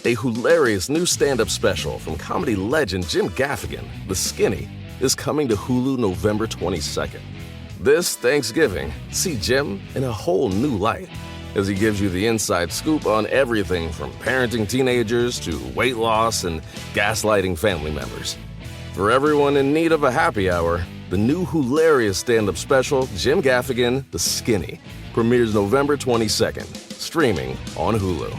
A hilarious new stand-up special from comedy legend Jim Gaffigan, The Skinny, is coming to Hulu November 22nd. This Thanksgiving, see Jim in a whole new light as he gives you the inside scoop on everything from parenting teenagers to weight loss and gaslighting family members. For everyone in need of a happy hour, the new hilarious stand-up special, Jim Gaffigan, The Skinny, premieres November 22nd, streaming on Hulu.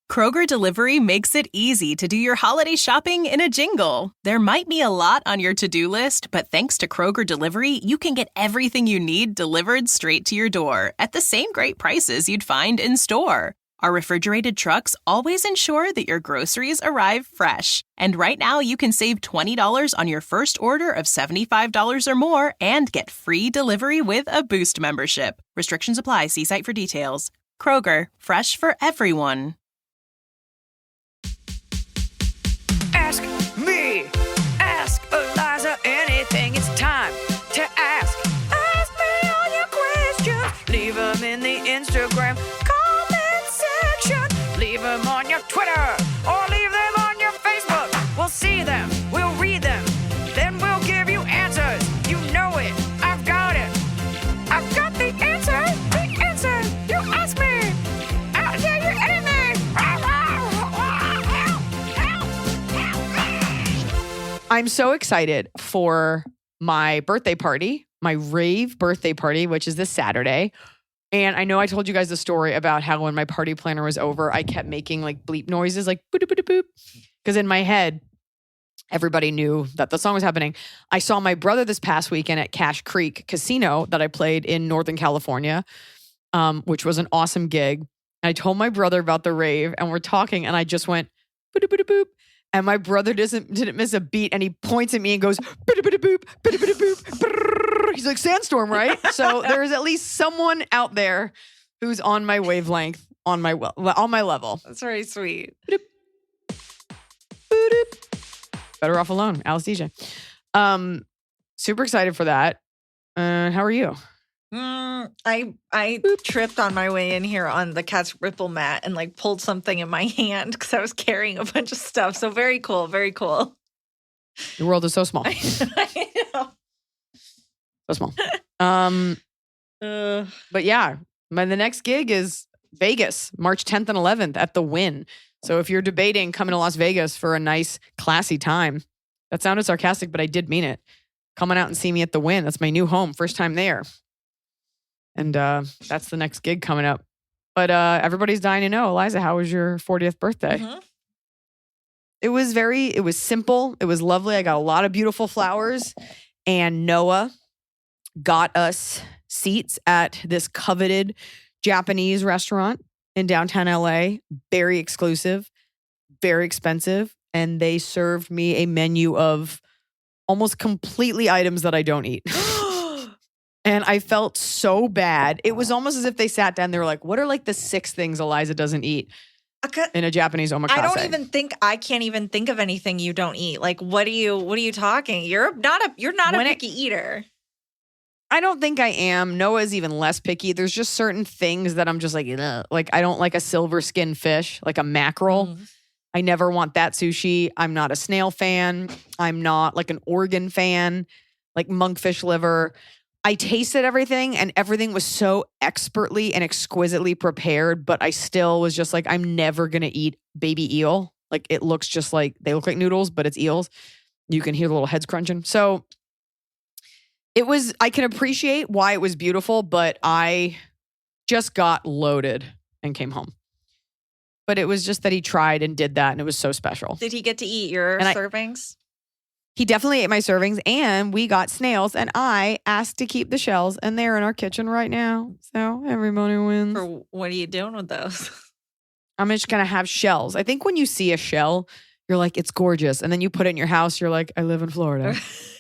Kroger Delivery makes it easy to do your holiday shopping in a jingle. There might be a lot on your to-do list, but thanks to Kroger Delivery, you can get everything you need delivered straight to your door at the same great prices you'd find in store. Our refrigerated trucks always ensure that your groceries arrive fresh. And right now, you can save $20 on your first order of $75 or more and get free delivery with a Boost membership. Restrictions apply. See site for details. Kroger, fresh for everyone. Ask me, ask Iliza anything. It's time to ask. Ask me all your questions. Leave them in the Instagram comment section. Leave them on your Twitter or leave them on your Facebook. We'll see them, we'll read them, then we'll give you answers. You know it, I've got it. I've got the answer, the answer. You ask me, I'll tell you anything. I'm so excited for my birthday party, my rave birthday party, which is this Saturday. And I know I told you guys the story about how when my party planner was over, I kept making like bleep noises, like boop, boop, boop. Because in my head, everybody knew that the song was happening. I saw my brother this past weekend at Cache Creek Casino that I played in Northern California, which was an awesome gig. And I told my brother about the rave and we're talking and I just went boop, boop, boop, boop. And my brother didn't miss a beat, and he points at me and goes, "Bida-bida-boop, bida-bida-boop, brrr." He's like, "Sandstorm, right?" So there's at least someone out there who's on my wavelength, on my level. That's very sweet. Better Off Alone, Alice DJ. Super excited for that. How are you? I tripped on my way in here on the cat's ripple mat and like pulled something in my hand because I was carrying a bunch of stuff. So very cool, very cool. Your world is so small. I know. So small. But yeah, the next gig is Vegas, March 10th and 11th at the Wynn. So if you're debating coming to Las Vegas for a nice, classy time, that sounded sarcastic, but I did mean it. Coming out and see me at the Wynn. That's my new home. First time there. And that's the next gig coming up. But everybody's dying to know, Iliza, how was your 40th birthday? Mm-hmm. It was simple. It was lovely. I got a lot of beautiful flowers. And Noah got us seats at this coveted Japanese restaurant in downtown LA. Very exclusive, very expensive. And they served me a menu of almost completely items that I don't eat. And I felt so bad. It was almost as if they sat down. They were like, what are like the 6 things Iliza doesn't eat in a Japanese omakase? I can't even think of anything you don't eat. Like, what are you talking? You're not a picky eater. I don't think I am. Noah's even less picky. There's just certain things that I'm just like, ugh. Like I don't like a silver skin fish, like a mackerel. Mm. I never want that sushi. I'm not a snail fan. I'm not like an organ fan, like monkfish liver. I tasted everything and everything was so expertly and exquisitely prepared, but I still was just like, I'm never going to eat baby eel. Like it looks just like, they look like noodles, but it's eels. You can hear the little heads crunching. So I can appreciate why it was beautiful, but I just got loaded and came home. But it was just that he tried and did that and it was so special. Did he get to eat your servings? He definitely ate my servings and we got snails and I asked to keep the shells and they're in our kitchen right now. So everybody wins. For what are you doing with those? I'm just going to have shells. I think when you see a shell, you're like, it's gorgeous. And then you put it in your house. You're like, I live in Florida.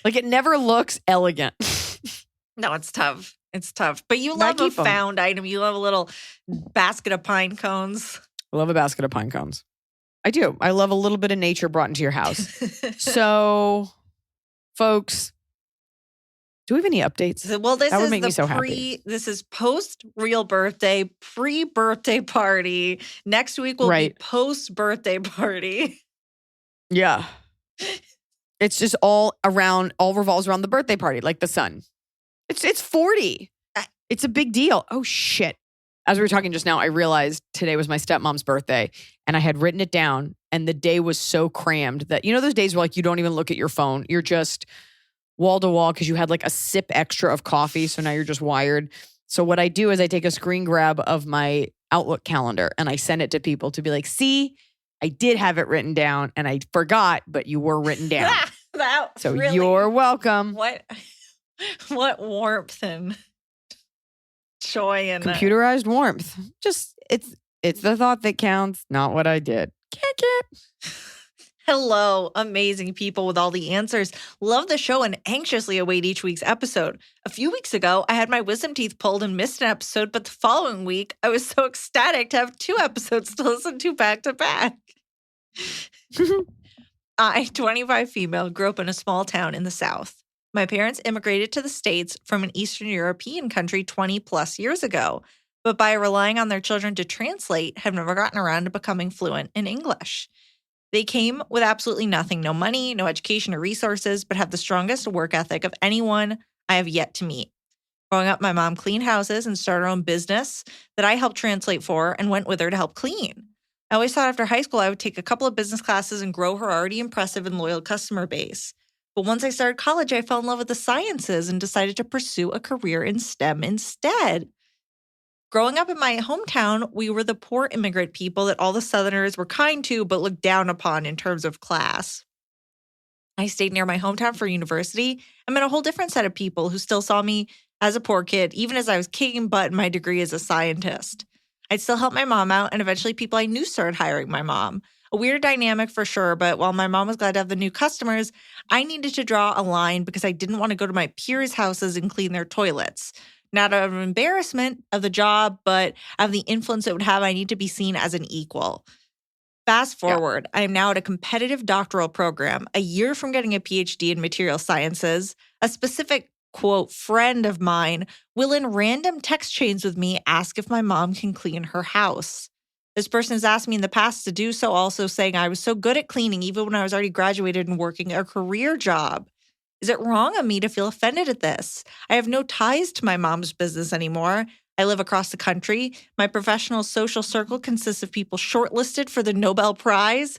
Like it never looks elegant. No, it's tough. It's tough. But you love a found item. You love a little basket of pine cones. I love a basket of pine cones. I do. I love a little bit of nature brought into your house. So, folks, Do we have any updates? Well, this That would is make me so happy. This is post real birthday, pre birthday party. Next week will be post birthday party. Yeah. It's just all revolves around the birthday party, like the sun. It's 40. It's a big deal. Oh, shit. As we were talking just now, I realized today was my stepmom's birthday and I had written it down and the day was so crammed that, you know, those days where like you don't even look at your phone. You're just wall to wall because you had like a sip extra of coffee. So now you're just wired. So what I do is I take a screen grab of my Outlook calendar and I send it to people to be like, see, I did have it written down and I forgot, but you were written down. So really, you're welcome. What warmth and joy and computerized warmth. Just it's the thought that counts, not what I did. Hello, amazing people with all the answers. Love the show and anxiously await each week's episode. A few weeks ago, I had my wisdom teeth pulled and missed an episode, but the following week, I was so ecstatic to have 2 episodes to listen to back to back. I, 25 female, grew up in a small town in the South. My parents immigrated to the States from an Eastern European country 20 plus years ago, but by relying on their children to translate, have never gotten around to becoming fluent in English. They came with absolutely nothing, no money, no education or resources, but have the strongest work ethic of anyone I have yet to meet. Growing up, my mom cleaned houses and started her own business that I helped translate for and went with her to help clean. I always thought after high school I would take a couple of business classes and grow her already impressive and loyal customer base. But once I started college, I fell in love with the sciences and decided to pursue a career in STEM instead. Growing up in my hometown, we were the poor immigrant people that all the Southerners were kind to but looked down upon in terms of class. I stayed near my hometown for university and met a whole different set of people who still saw me as a poor kid, even as I was kicking butt in my degree as a scientist. I'd still help my mom out, and eventually people I knew started hiring my mom. A weird dynamic for sure, but while my mom was glad to have the new customers, I needed to draw a line because I didn't want to go to my peers' houses and clean their toilets. Not out of embarrassment of the job, but of the influence it would have, I need to be seen as an equal. Fast forward, I am now at a competitive doctoral program, a year from getting a PhD in material sciences. A specific, quote, friend of mine will in random text chains with me ask if my mom can clean her house. This person has asked me in the past to do so, also saying I was so good at cleaning even when I was already graduated and working a career job. Is it wrong of me to feel offended at this? I have no ties to my mom's business anymore. I live across the country. My professional social circle consists of people shortlisted for the Nobel Prize.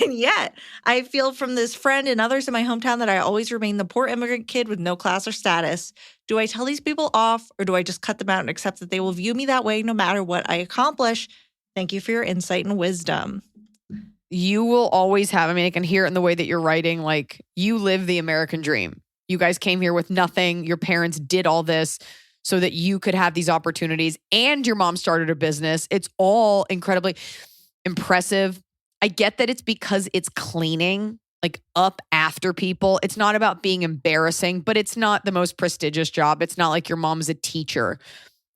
And yet, I feel from this friend and others in my hometown that I always remain the poor immigrant kid with no class or status. Do I tell these people off, or do I just cut them out and accept that they will view me that way no matter what I accomplish? Thank you for your insight and wisdom. You will always have, I mean, I can hear it in the way that you're writing, like you live the American dream. You guys came here with nothing. Your parents did all this so that you could have these opportunities, and your mom started a business. It's all incredibly impressive. I get that it's because it's cleaning, like up after people. It's not about being embarrassing, but it's not the most prestigious job. It's not like your mom's a teacher,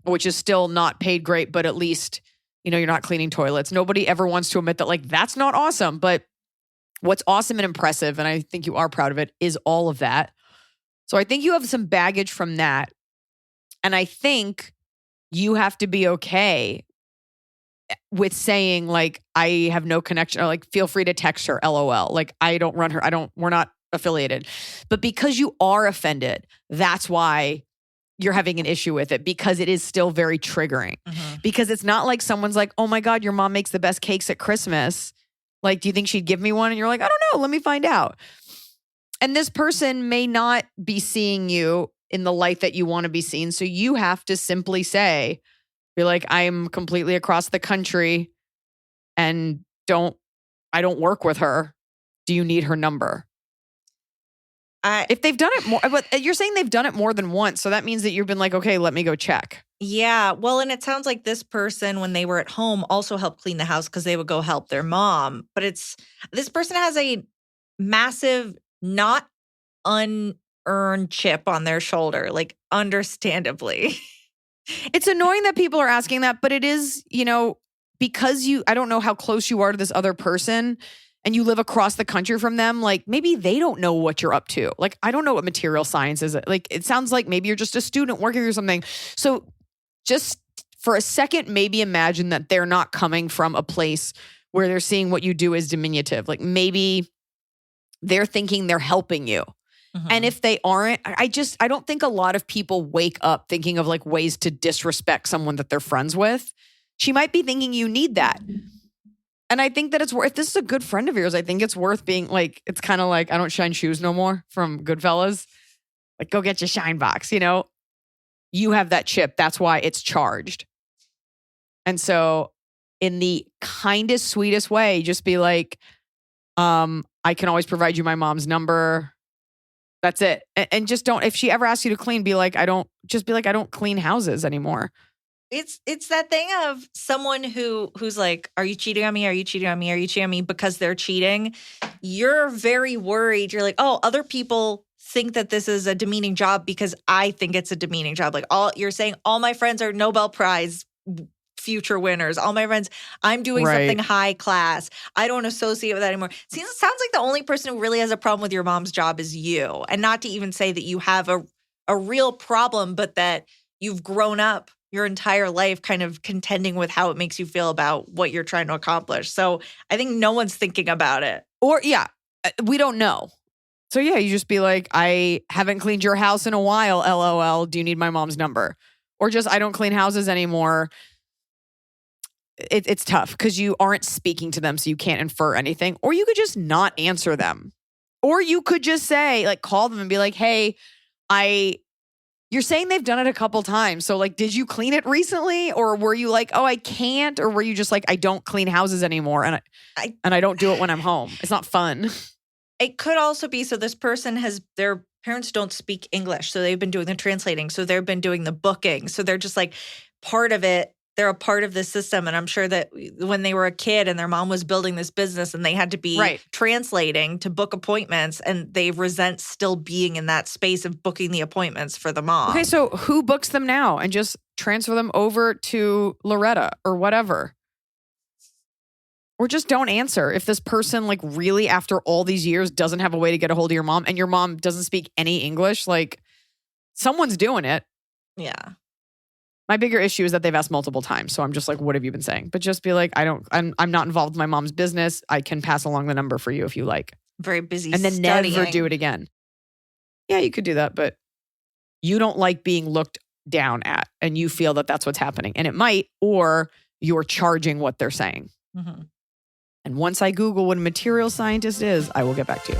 which is still not paid great, but at least, you know, you're not cleaning toilets. Nobody ever wants to admit that, like, that's not awesome. But what's awesome and impressive, and I think you are proud of it, is all of that. So I think you have some baggage from that. And I think you have to be okay with saying, like, I have no connection, or like, feel free to text her, LOL. Like, I don't run her. We're not affiliated. But because you are offended, that's why you're having an issue with it, because it is still very triggering. Mm-hmm. Because it's not like someone's like, oh my God, your mom makes the best cakes at Christmas. Like, do you think she'd give me one? And you're like, I don't know. Let me find out. And this person may not be seeing you in the light that you want to be seen. So you have to simply say, be like, I'm completely across the country and I don't work with her. Do you need her number? If they've done it more, but you're saying they've done it more than once. So that means that you've been like, okay, let me go check. Yeah. Well, and it sounds like this person, when they were at home, also helped clean the house because they would go help their mom. But this person has a massive, not unearned chip on their shoulder, like, understandably. It's annoying that people are asking that, but it is, you know, because I don't know how close you are to this other person. and you live across the country from them, like maybe they don't know what you're up to. Like, I don't know what material science is. Like, it sounds like maybe you're just a student working or something. So just for a second, maybe imagine that they're not coming from a place where they're seeing what you do as diminutive. Like maybe they're thinking they're helping you. And if they aren't, I don't think a lot of people wake up thinking of like ways to disrespect someone that they're friends with. She might be thinking you need that. And I think that it's worth, if this is a good friend of yours, I think it's worth being like, it's kind of like, I don't shine shoes no more from Goodfellas. Like, go get your shine box, you know? You have that chip. That's why it's charged. And so in the kindest, sweetest way, just be like, I can always provide you my mom's number. That's it. And just don't, if she ever asks you to clean, be like, I don't clean houses anymore. It's that thing of someone who's like, are you cheating on me? Are you cheating on me? Are you cheating on me? Because they're cheating. You're very worried. You're like, oh, other people think that this is a demeaning job because I think it's a demeaning job. Like you're saying all my friends are Nobel Prize future winners. All my friends, I'm doing something high class. I don't associate with that anymore. It sounds like the only person who really has a problem with your mom's job is you. And not to even say that you have a real problem, but that you've grown up your entire life kind of contending with how it makes you feel about what you're trying to accomplish. So I think no one's thinking about it. Or we don't know. So you just be like, I haven't cleaned your house in a while, LOL. Do you need my mom's number? Or just, I don't clean houses anymore. It's tough because you aren't speaking to them, so you can't infer anything. Or you could just not answer them. Or you could just say, like, call them and be like, hey, you're saying they've done it a couple times. So like, did you clean it recently? Or were you like, oh, I can't? Or were you just like, I don't clean houses anymore and I don't do it when I'm home. It's not fun. It could also be, so this person their parents don't speak English. So they've been doing the translating. So they've been doing the booking. So they're just like part of it. They're a part of the system. And I'm sure that when they were a kid and their mom was building this business and they had to be translating to book appointments, and they resent still being in that space of booking the appointments for the mom. Okay, so who books them now and just transfer them over to Loretta or whatever? Or just don't answer. If this person like really after all these years doesn't have a way to get a hold of your mom and your mom doesn't speak any English, like someone's doing it. Yeah. My bigger issue is that they've asked multiple times. So I'm just like, what have you been saying? But just be like, I'm not involved with my mom's business. I can pass along the number for you if you like. Very busy and then studying. Never do it again. Yeah, you could do that, but you don't like being looked down at and you feel that that's what's happening. And it might, or you're charging what they're saying. Mm-hmm. And once I Google what a material scientist is, I will get back to you.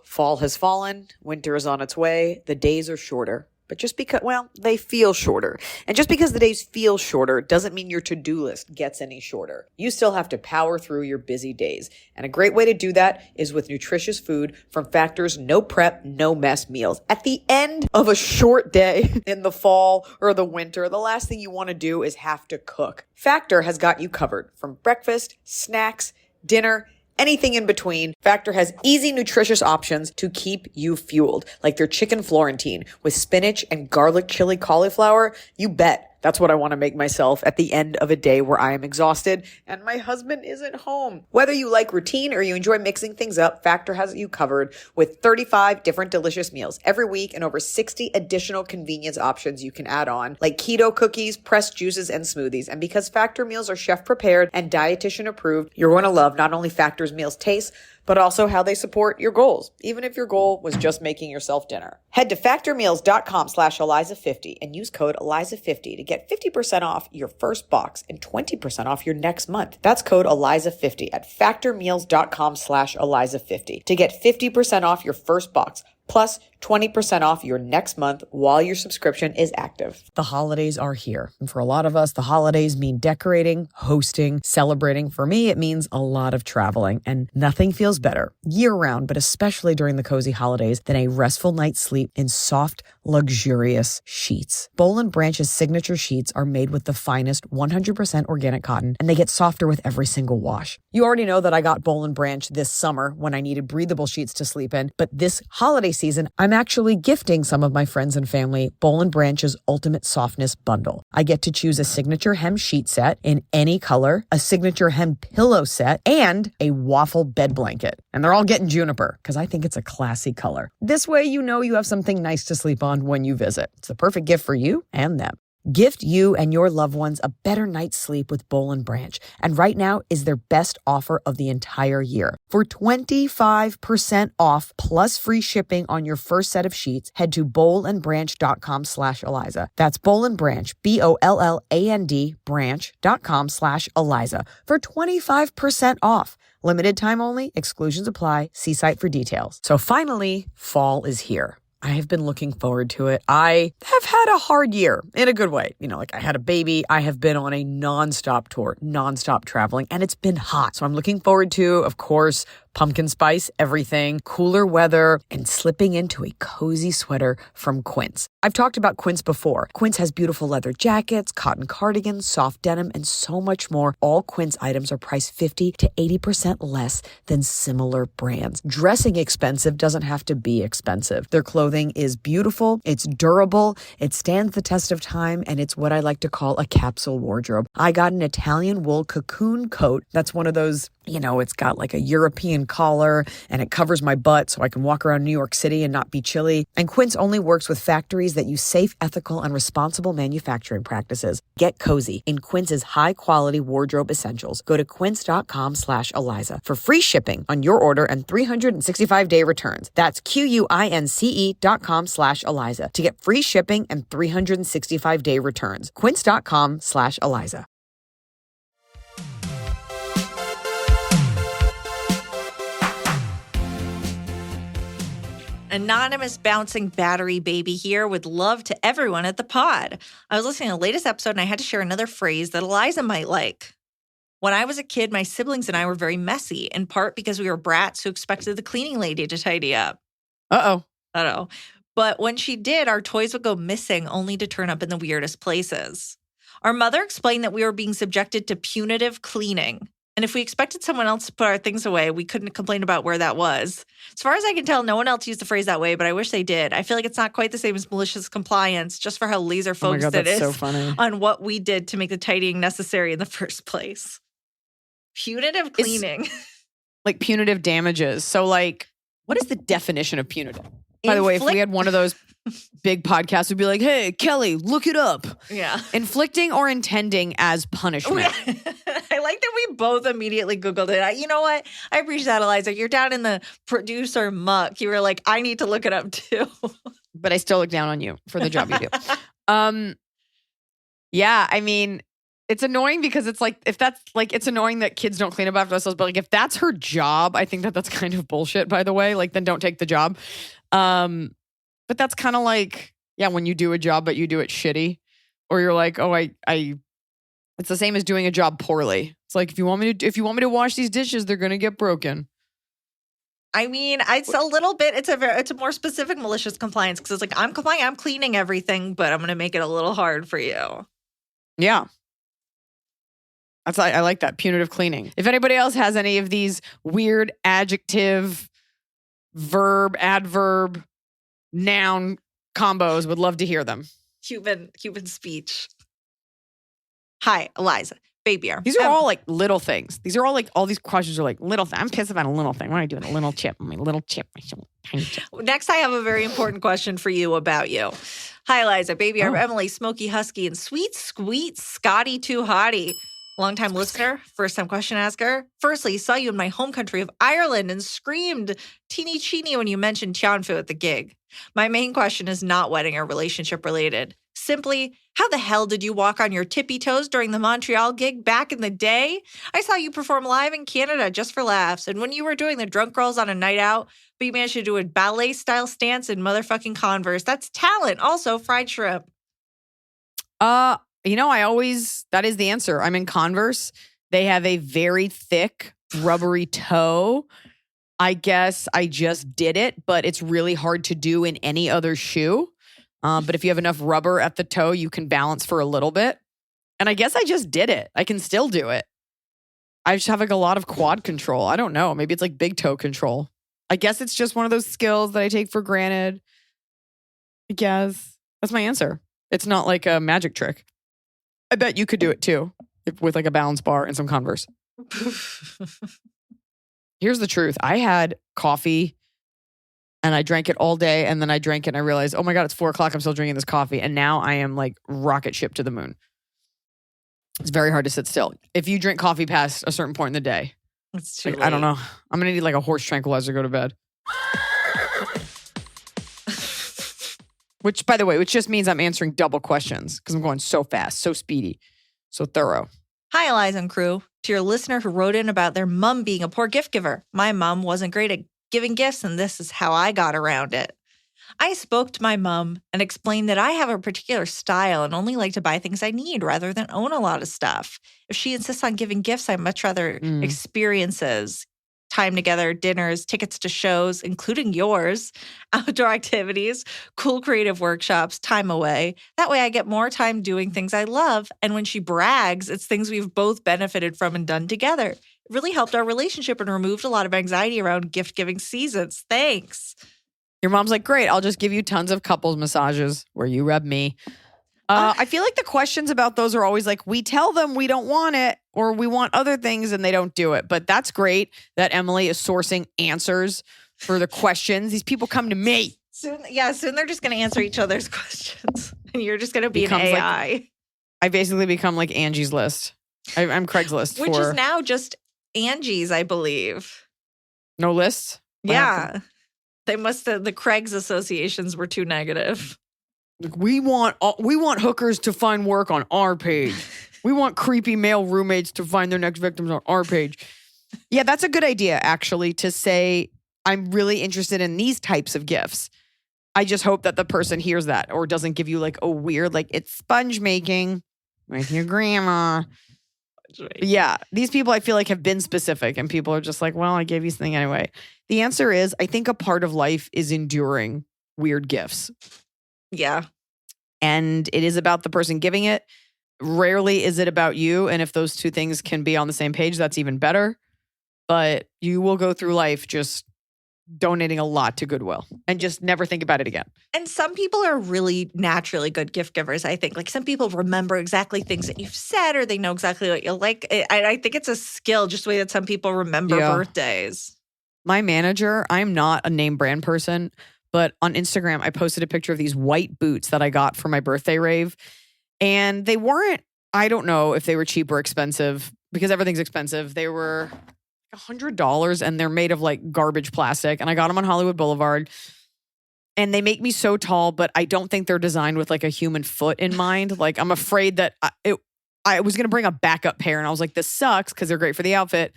Fall has fallen, winter is on its way, the days are shorter. But just because, they feel shorter. And just because the days feel shorter doesn't mean your to-do list gets any shorter. You still have to power through your busy days. And a great way to do that is with nutritious food from Factor's no prep, no mess meals. At the end of a short day in the fall or the winter, the last thing you want to do is have to cook. Factor has got you covered from breakfast, snacks, dinner, anything in between. Factor has easy, nutritious options to keep you fueled, like their chicken Florentine with spinach and garlic chili cauliflower. You bet. That's what I want to make myself at the end of a day where I am exhausted and my husband isn't home. Whether you like routine or you enjoy mixing things up, Factor has you covered with 35 different delicious meals every week and over 60 additional convenience options you can add on, like keto cookies, pressed juices, and smoothies. And because Factor meals are chef prepared and dietitian approved, you're going to love not only Factor's meals taste, but also how they support your goals, even if your goal was just making yourself dinner. Head to factormeals.com/Iliza50 and use code Iliza50 to get 50% off your first box and 20% off your next month. That's code Iliza50 at factormeals.com/Iliza50 to get 50% off your first box plus 20% off your next month while your subscription is active. The holidays are here. And for a lot of us, the holidays mean decorating, hosting, celebrating. For me, it means a lot of traveling. And nothing feels better year-round, but especially during the cozy holidays, than a restful night's sleep in soft, luxurious sheets. Boll & Branch's signature sheets are made with the finest 100% organic cotton, and they get softer with every single wash. You already know that I got Boll & Branch this summer when I needed breathable sheets to sleep in, but this holiday season, I'm actually gifting some of my friends and family Boll & Branch's Ultimate Softness Bundle. I get to choose a signature hem sheet set in any color, a signature hem pillow set, and a waffle bed blanket. And they're all getting juniper because I think it's a classy color. This way you know you have something nice to sleep on when you visit. It's the perfect gift for you and them. Gift you and your loved ones a better night's sleep with Boll & Branch. And right now is their best offer of the entire year. For 25% off plus free shipping on your first set of sheets, head to bollandbranch.com/Iliza. That's Boll & Branch, BOLLAND branch.com/Iliza for 25% off. Limited time only, exclusions apply. See site for details. So finally, fall is here. I have been looking forward to it. I have had a hard year in a good way. I had a baby. I have been on a nonstop tour, nonstop traveling, and it's been hot. So I'm looking forward to, of course, pumpkin spice, everything, cooler weather, and slipping into a cozy sweater from Quince. I've talked about Quince before. Quince has beautiful leather jackets, cotton cardigans, soft denim, and so much more. All Quince items are priced 50 to 80% less than similar brands. Dressing expensive doesn't have to be expensive. Their clothing is beautiful, it's durable, it stands the test of time, and it's what I like to call a capsule wardrobe. I got an Italian wool cocoon coat. That's one of those, it's got like a European collar and it covers my butt so I can walk around New York City and not be chilly. And Quince only works with factories that use safe, ethical, and responsible manufacturing practices. Get cozy in Quince's high-quality wardrobe essentials. Go to quince.com/Iliza for free shipping on your order and 365-day returns. That's QUINCE.com/Iliza to get free shipping and 365-day returns. Quince.com/Iliza. Anonymous bouncing battery baby here with love to everyone at the pod. I was listening to the latest episode and I had to share another phrase that Iliza might like. When I was a kid, my siblings and I were very messy, in part because we were brats who expected the cleaning lady to tidy up. Uh-oh. But when she did, our toys would go missing only to turn up in the weirdest places. Our mother explained that we were being subjected to punitive cleaning. And if we expected someone else to put our things away, we couldn't complain about where that was. As far as I can tell, no one else used the phrase that way, but I wish they did. I feel like it's not quite the same as malicious compliance, just for how laser focused it is on what we did to make the tidying necessary in the first place. Punitive cleaning. Like punitive damages. So what is the definition of punitive? By the way, if we had one of those big podcasts, we'd be like, hey, Kelly, look it up. Yeah. Inflicting or intending as punishment. I like that we both immediately Googled it. You know what? I appreciate that, Iliza. You're down in the producer muck. You were like, I need to look it up too. But I still look down on you for the job you do. Yeah, I mean, it's annoying because it's like, if that's it's annoying that kids don't clean up after themselves. But if that's her job, I think that's kind of bullshit, by the way. Then don't take the job. But that's kind of when you do a job, but you do it shitty, or you're like, oh, it's the same as doing a job poorly. It's like, if you want me to wash these dishes, they're going to get broken. I mean, it's a little bit, it's a more specific malicious compliance because it's I'm complying, I'm cleaning everything, but I'm going to make it a little hard for you. Yeah. I like that, punitive cleaning. If anybody else has any of these weird adjective, verb, adverb, noun combos, would love to hear them. Cuban speech. Hi, Iliza. Baby. These are all little things. These are all these questions are little things. I'm pissed about a little thing. What are I doing? A little chip. My little chip. My tiny chip. Next, I have a very important question for you about you. Hi, Iliza. Baby, Emily, Smoky Husky, and sweet Scotty Too Hottie. Longtime listener, first-time question asker. Firstly, saw you in my home country of Ireland and screamed teeny cheeny when you mentioned Tianfu at the gig. My main question is not wedding or relationship related. Simply, how the hell did you walk on your tippy toes during the Montreal gig back in the day? I saw you perform live in Canada just for laughs, and when you were doing the Drunk Girls on a Night Out, but you managed to do a ballet-style stance in motherfucking Converse. That's talent. Also, fried shrimp. That is the answer. I'm in Converse. They have a very thick, rubbery toe. I guess I just did it, but it's really hard to do in any other shoe. But if you have enough rubber at the toe, you can balance for a little bit. And I guess I just did it. I can still do it. I just have a lot of quad control. I don't know. Maybe it's big toe control. I guess it's just one of those skills that I take for granted. I guess that's my answer. It's not like a magic trick. I bet you could do it too with like a balance bar and some Converse. Here's the truth. I had coffee and I drank it all day, and then I drank it and I realized, oh my God, it's 4:00. I'm still drinking this coffee. And now I am like rocket ship to the moon. It's very hard to sit still. If you drink coffee past a certain point in the day, It's too late. I don't know. I'm going to need like a horse tranquilizer to go to bed. Which, by the way, which just means I'm answering double questions because I'm going so fast, so speedy, so thorough. Hi, Iliza and crew. To your listener who wrote in about their mom being a poor gift giver. My mom wasn't great at giving gifts, and this is how I got around it. I spoke to my mom and explained that I have a particular style and only like to buy things I need rather than own a lot of stuff. If she insists on giving gifts, I'd much rather experiences, time together, dinners, tickets to shows, including yours, outdoor activities, cool creative workshops, time away. That way I get more time doing things I love. And when she brags, it's things we've both benefited from and done together. It really helped our relationship and removed a lot of anxiety around gift-giving seasons. Thanks. Your mom's like, great, I'll just give you tons of couples massages where you rub me. I feel like the questions about those are always like, we tell them we don't want it or we want other things and they don't do it. But that's great that Emily is sourcing answers for the questions. These people come to me. Soon they're just going to answer each other's questions. And you're just going to be an Becomes AI. I basically become like Angie's List. I'm Craigslist Which for is now just Angie's, I believe. no lists. What happened? They must have, the Craigs associations were too negative. Like, we want hookers to find work on our page. We want creepy male roommates to find their next victims on our page. Yeah, that's a good idea, actually, to say, I'm really interested in these types of gifts. I just hope that the person hears that or doesn't give you like a weird, like, it's sponge making with your grandma. Yeah, these people I feel like have been specific and people are just like, well, I gave you something anyway. The answer is, I think a part of life is enduring weird gifts. Yeah. And it is about the person giving it. Rarely is it about you. And if those two things can be on the same page, that's even better. But you will go through life just donating a lot to Goodwill and just never think about it again. And some people are really naturally good gift givers, I think. Like some people remember exactly things that you've said or they know exactly what you like. I think it's a skill, just the way that some people remember birthdays. My manager, I'm not a name brand person, but on Instagram, I posted a picture of these white boots that I got for my birthday rave. And they weren't, I don't know if they were cheap or expensive because everything's expensive. They were $100 and they're made of like garbage plastic. And I got them on Hollywood Boulevard. And they make me so tall, but I don't think they're designed with like a human foot in mind. Like I'm afraid that I was going to bring a backup pair and I was like, this sucks because they're great for the outfit.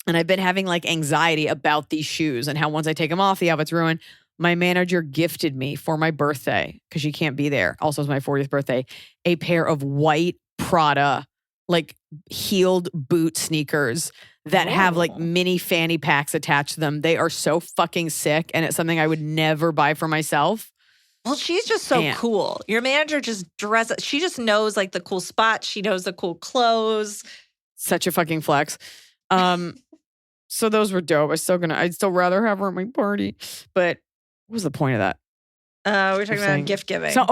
And I've been having like anxiety about these shoes and how once I take them off, the outfit's ruined. My manager gifted me for my birthday because she can't be there. Also, it's my 40th birthday, a pair of white Prada, like heeled boot sneakers that have like mini fanny packs attached to them. They are so fucking sick. And it's something I would never buy for myself. Well, she's just so cool. Your manager just dresses. She just knows like the cool spots. She knows the cool clothes. Such a fucking flex. So those were dope. I'd still rather have her at my party. But what was the point of that? We're talking about gift giving. So,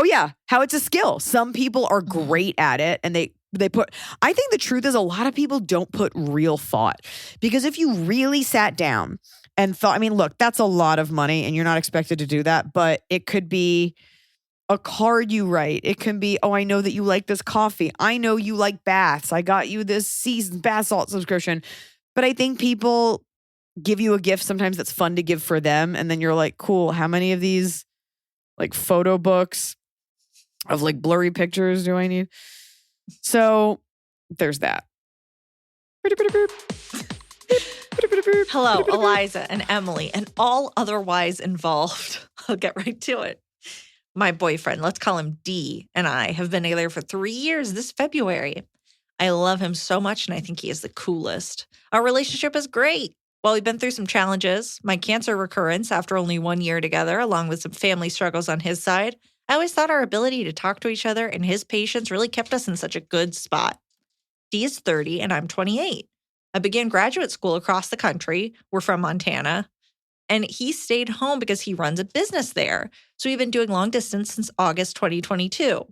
how it's a skill. Some people are great at it and they put, I think the truth is a lot of people don't put real thought. Because if you really sat down and thought, I mean, look, that's a lot of money and you're not expected to do that, but it could be a card you write. It can be, oh, I know that you like this coffee. I know you like baths. I got you this seasoned bath salt subscription. But I think people give you a gift sometimes that's fun to give for them. And then you're like, cool, how many of these like photo books of like blurry pictures do I need? So there's that. Hello, Iliza and Emily and all otherwise involved. I'll get right to it. My boyfriend, let's call him D, and I have been together for 3 years this February. I love him so much, and I think he is the coolest. Our relationship is great. While we've been through some challenges, my cancer recurrence after only 1 year together, along with some family struggles on his side, I always thought our ability to talk to each other and his patience really kept us in such a good spot. D is 30, and I'm 28. I began graduate school across the country. We're from Montana. And he stayed home because he runs a business there. So we've been doing long distance since August 2022.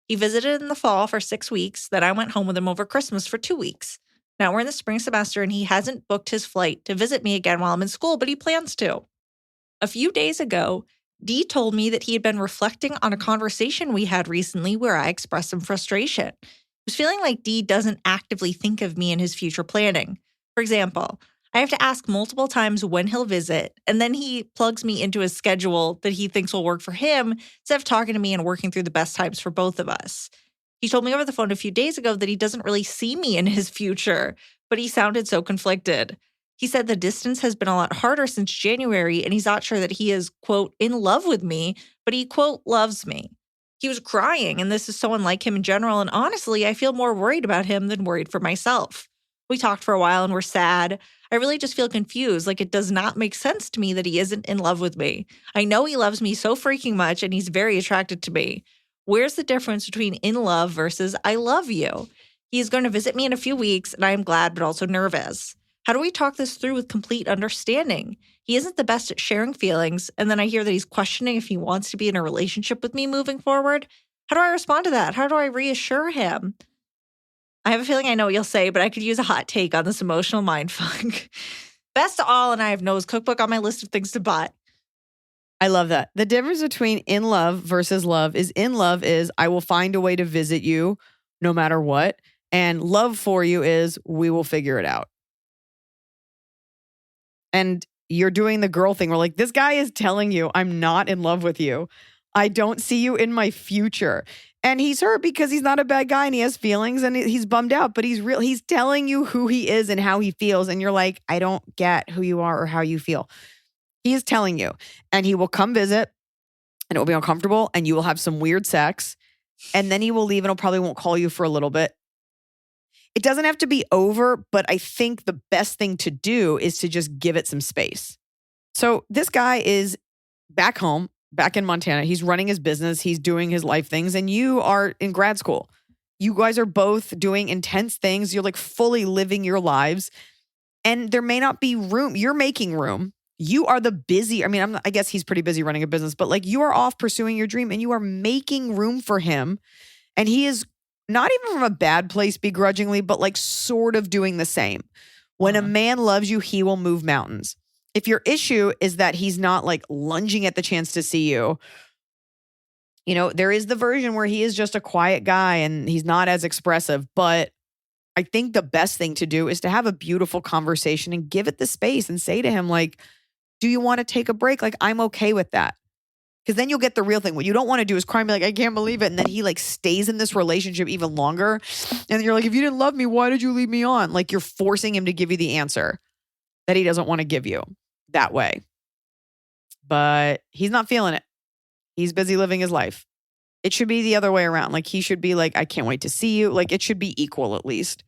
He visited in the fall for 6 weeks. Then I went home with him over Christmas for 2 weeks. Now we're in the spring semester and he hasn't booked his flight to visit me again while I'm in school, but he plans to. A few days ago, Dee told me that he had been reflecting on a conversation we had recently where I expressed some frustration. I was feeling like Dee doesn't actively think of me in his future planning. For example, I have to ask multiple times when he'll visit, and then he plugs me into his schedule that he thinks will work for him instead of talking to me and working through the best times for both of us. He told me over the phone a few days ago that he doesn't really see me in his future, but he sounded so conflicted. He said the distance has been a lot harder since January, and he's not sure that he is, quote, in love with me, but he, quote, loves me. He was crying, and this is so unlike him in general, and honestly, I feel more worried about him than worried for myself. We talked for a while and we're sad. I really just feel confused, like it does not make sense to me that he isn't in love with me. I know he loves me so freaking much, and he's very attracted to me. Where's the difference between in love versus I love you? He's going to visit me in a few weeks, and I am glad but also nervous. How do we talk this through with complete understanding? He isn't the best at sharing feelings, and then I hear that he's questioning if he wants to be in a relationship with me moving forward. How do I respond to that? How do I reassure him? I have a feeling I know what you'll say, but I could use a hot take on this emotional mindfuck. Best of all, and I have Noah's cookbook on my list of things to buy. I love that. The difference between in love versus love is in love is I will find a way to visit you no matter what. And love for you is we will figure it out. And you're doing the girl thing where like, this guy is telling you I'm not in love with you. I don't see you in my future. And he's hurt because he's not a bad guy and he has feelings and he's bummed out, but he's real. He's telling you who he is and how he feels. And you're like, I don't get who you are or how you feel. He is telling you, and he will come visit and it will be uncomfortable and you will have some weird sex and then he will leave and he'll probably won't call you for a little bit. It doesn't have to be over, but I think the best thing to do is to just give it some space. So this guy is back home, back in Montana. He's running his business. He's doing his life things. And you are in grad school. You guys are both doing intense things. You're like fully living your lives. And there may not be room. You're making room. You are the busy. I mean, I guess he's pretty busy running a business, but like you are off pursuing your dream and you are making room for him. And he is not even from a bad place begrudgingly, but like sort of doing the same. When a man loves you, he will move mountains. If your issue is that he's not like lunging at the chance to see you, you know, there is the version where he is just a quiet guy and he's not as expressive. But I think the best thing to do is to have a beautiful conversation and give it the space and say to him, like, do you want to take a break? Like, I'm okay with that. Because then you'll get the real thing. What you don't want to do is cry and be like, I can't believe it. And then he like stays in this relationship even longer. And you're like, if you didn't love me, why did you leave me on? Like you're forcing him to give you the answer that he doesn't want to give you that way. But he's not feeling it. He's busy living his life. It should be the other way around. Like he should be like, I can't wait to see you. Like it should be equal at least.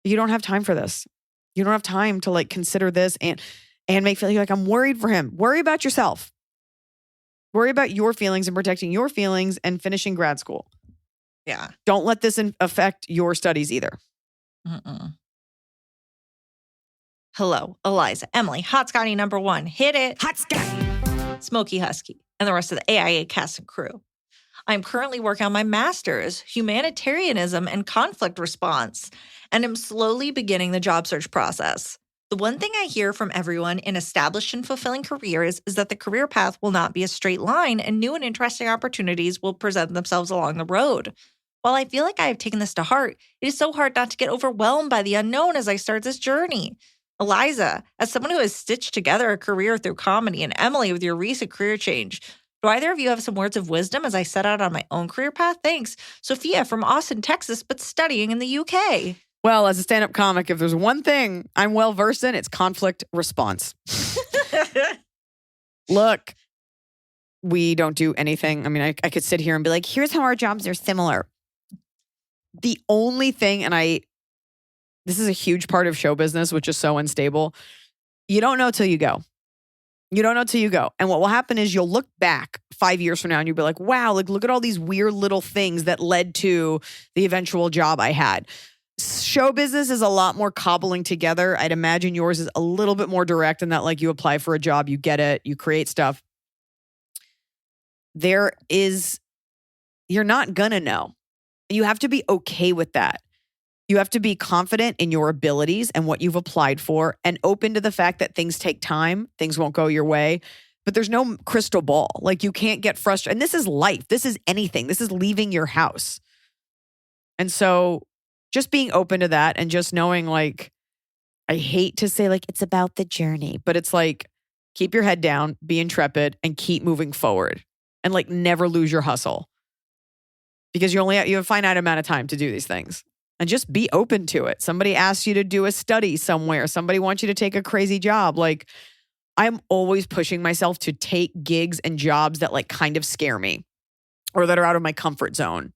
You don't have time for this. You don't have time to like consider this and make feel like I'm worried for him. Worry about yourself. Worry about your feelings and protecting your feelings and finishing grad school. Yeah. Don't let this affect your studies either. Hello, Iliza, Emily, Hot Scotty number 1. Hit it. Hot Scotty. Smokey Husky, and the rest of the AIA cast and crew. I'm currently working on my master's, humanitarianism and conflict response, and am slowly beginning the job search process. The one thing I hear from everyone in established and fulfilling careers is that the career path will not be a straight line and new and interesting opportunities will present themselves along the road. While I feel like I have taken this to heart, it is so hard not to get overwhelmed by the unknown as I start this journey. Iliza, as someone who has stitched together a career through comedy, and Emily with your recent career change, do either of you have some words of wisdom as I set out on my own career path? Thanks. Sophia from Austin, Texas, but studying in the UK. Well, as a stand-up comic, if there's one thing I'm well-versed in, it's conflict response. Look, we don't do anything. I mean, I could sit here and be like, here's how our jobs are similar. The only thing, this is a huge part of show business, which is so unstable. You don't know till you go. You don't know till you go. And what will happen is you'll look back 5 years from now and you'll be like, wow, like look at all these weird little things that led to the eventual job I had. show business is a lot more cobbling together. I'd imagine yours is a little bit more direct in that, like, you apply for a job, you get it, you create stuff. You're not gonna know. You have to be okay with that. You have to be confident in your abilities and what you've applied for and open to the fact that things take time, things won't go your way, but there's no crystal ball. Like, you can't get frustrated. And this is life. This is anything. This is leaving your house. And so just being open to that and just knowing, like, I hate to say, like, it's about the journey, but it's like, keep your head down, be intrepid, and keep moving forward. And, like, never lose your hustle. Because you have a finite amount of time to do these things. And just be open to it. Somebody asks you to do a study somewhere. Somebody wants you to take a crazy job. Like, I'm always pushing myself to take gigs and jobs that, like, kind of scare me or that are out of my comfort zone.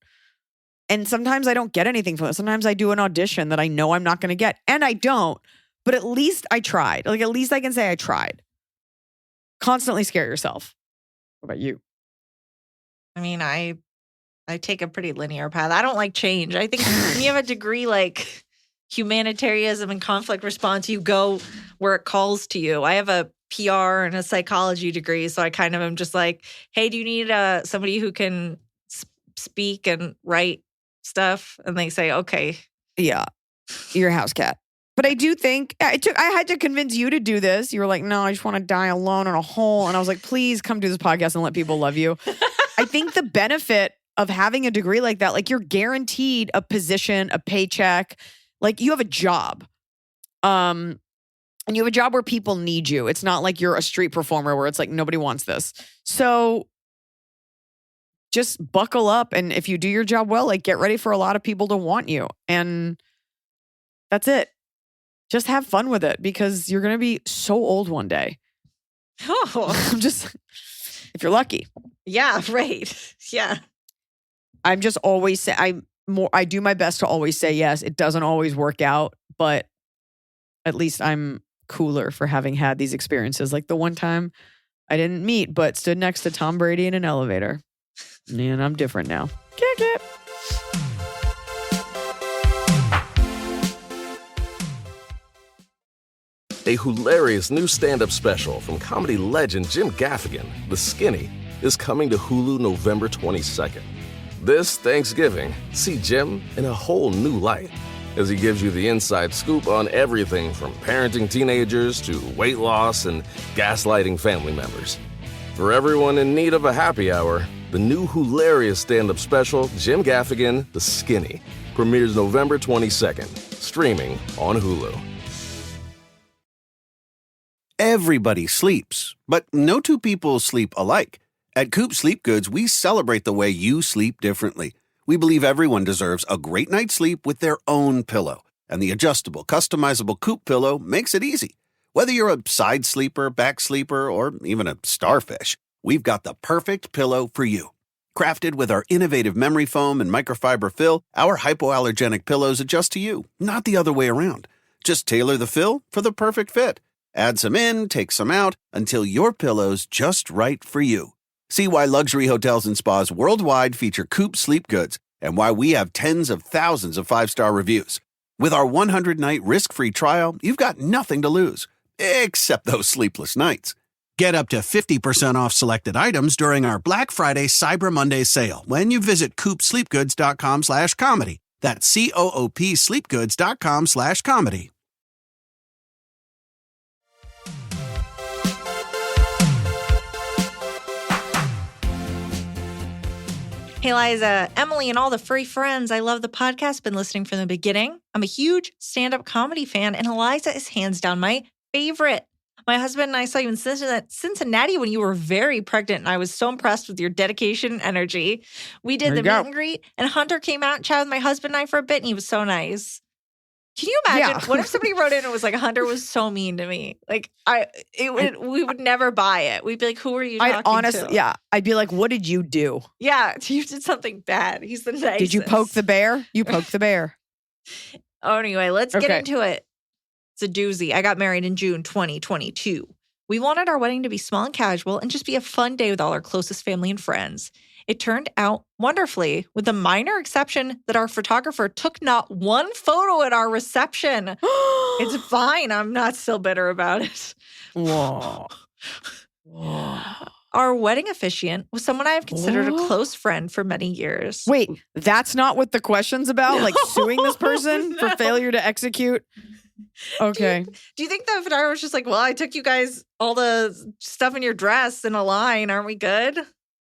And sometimes I don't get anything from it. Sometimes I do an audition that I know I'm not going to get. And I don't. But at least I tried. Like, at least I can say I tried. Constantly scare yourself. What about you? I mean, I take a pretty linear path. I don't like change. I think when you have a degree like humanitarianism and conflict response, you go where it calls to you. I have a PR and a psychology degree, so I kind of am just like, hey, do you need somebody who can speak and write stuff? And they say, okay. Yeah, you're a house cat. But I do think I had to convince you to do this. You were like, no, I just want to die alone in a hole. And I was like, please come do this podcast and let people love you. I think the benefit of having a degree like that, like, you're guaranteed a position, a paycheck, like, you have a job. And you have a job where people need you. It's not like you're a street performer where it's like, nobody wants this. So just buckle up. And if you do your job well, like, get ready for a lot of people to want you. And that's it. Just have fun with it because you're going to be so old one day. Oh, if you're lucky. Yeah, right. Yeah. I'm just always I do my best to always say yes. It doesn't always work out, but at least I'm cooler for having had these experiences. Like the one time I didn't meet, but stood next to Tom Brady in an elevator. And I'm different now. Kick it. A hilarious new stand-up special from comedy legend Jim Gaffigan, The Skinny, is coming to Hulu November 22nd. This Thanksgiving, see Jim in a whole new light as he gives you the inside scoop on everything from parenting teenagers to weight loss and gaslighting family members. For everyone in need of a happy hour, the new hilarious stand-up special, Jim Gaffigan, The Skinny, premieres November 22nd, streaming on Hulu. Everybody sleeps, but no two people sleep alike. At Coop Sleep Goods, we celebrate the way you sleep differently. We believe everyone deserves a great night's sleep with their own pillow, and the adjustable, customizable Coop pillow makes it easy. Whether you're a side sleeper, back sleeper, or even a starfish, we've got the perfect pillow for you. Crafted with our innovative memory foam and microfiber fill, our hypoallergenic pillows adjust to you, not the other way around. Just tailor the fill for the perfect fit. Add some in, take some out, until your pillow's just right for you. See why luxury hotels and spas worldwide feature Coop Sleep Goods and why we have tens of thousands of 5-star reviews. With our 100-night risk-free trial, you've got nothing to lose, except those sleepless nights. Get up to 50% off selected items during our Black Friday Cyber Monday sale when you visit coopsleepgoods.com/comedy. That's COOP sleepgoods.com/comedy. Hey, Iliza, Emily, and all the furry friends. I love the podcast. Been listening from the beginning. I'm a huge stand-up comedy fan, and Iliza is hands down my favorite. My husband and I saw you in Cincinnati when you were very pregnant, and I was so impressed with your dedication and energy. We did the meet and greet, and Hunter came out and chatted with my husband and I for a bit, and he was so nice. Can you imagine? Yeah. What if somebody wrote in and was like, Hunter was so mean to me? Like, we would never buy it. We'd be like, who are you talking to? Yeah. I'd be like, what did you do? Yeah, you did something bad. He's the nicest. Did you poke the bear? You poked the bear. Oh, anyway, let's get into it. It's a doozy. I got married in June 2022. We wanted our wedding to be small and casual and just be a fun day with all our closest family and friends. It turned out wonderfully, with the minor exception that our photographer took not one photo at our reception. It's fine. I'm not still bitter about it. Whoa. Whoa. Our wedding officiant was someone I have considered a close friend for many years. Wait, that's not what the question's about? No. Like suing this person for failure to execute? Okay. Do you think the photographer was just like, well, I took you guys all the stuff in your dress in a line. Aren't we good?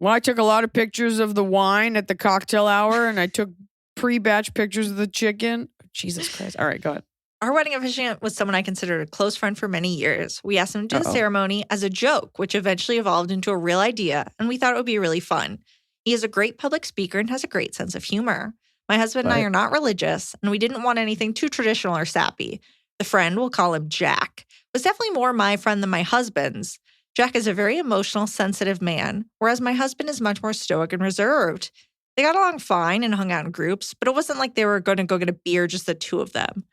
Well, I took a lot of pictures of the wine at the cocktail hour, and I took pre-batch pictures of the chicken. Jesus Christ. All right, go ahead. Our wedding officiant was someone I considered a close friend for many years. We asked him to do the ceremony as a joke, which eventually evolved into a real idea, and we thought it would be really fun. He is a great public speaker and has a great sense of humor. My husband and I are not religious, and we didn't want anything too traditional or sappy. The friend, we'll call him Jack, was definitely more my friend than my husband's. Jack is a very emotional, sensitive man, whereas my husband is much more stoic and reserved. They got along fine and hung out in groups, but it wasn't like they were going to go get a beer, just the two of them.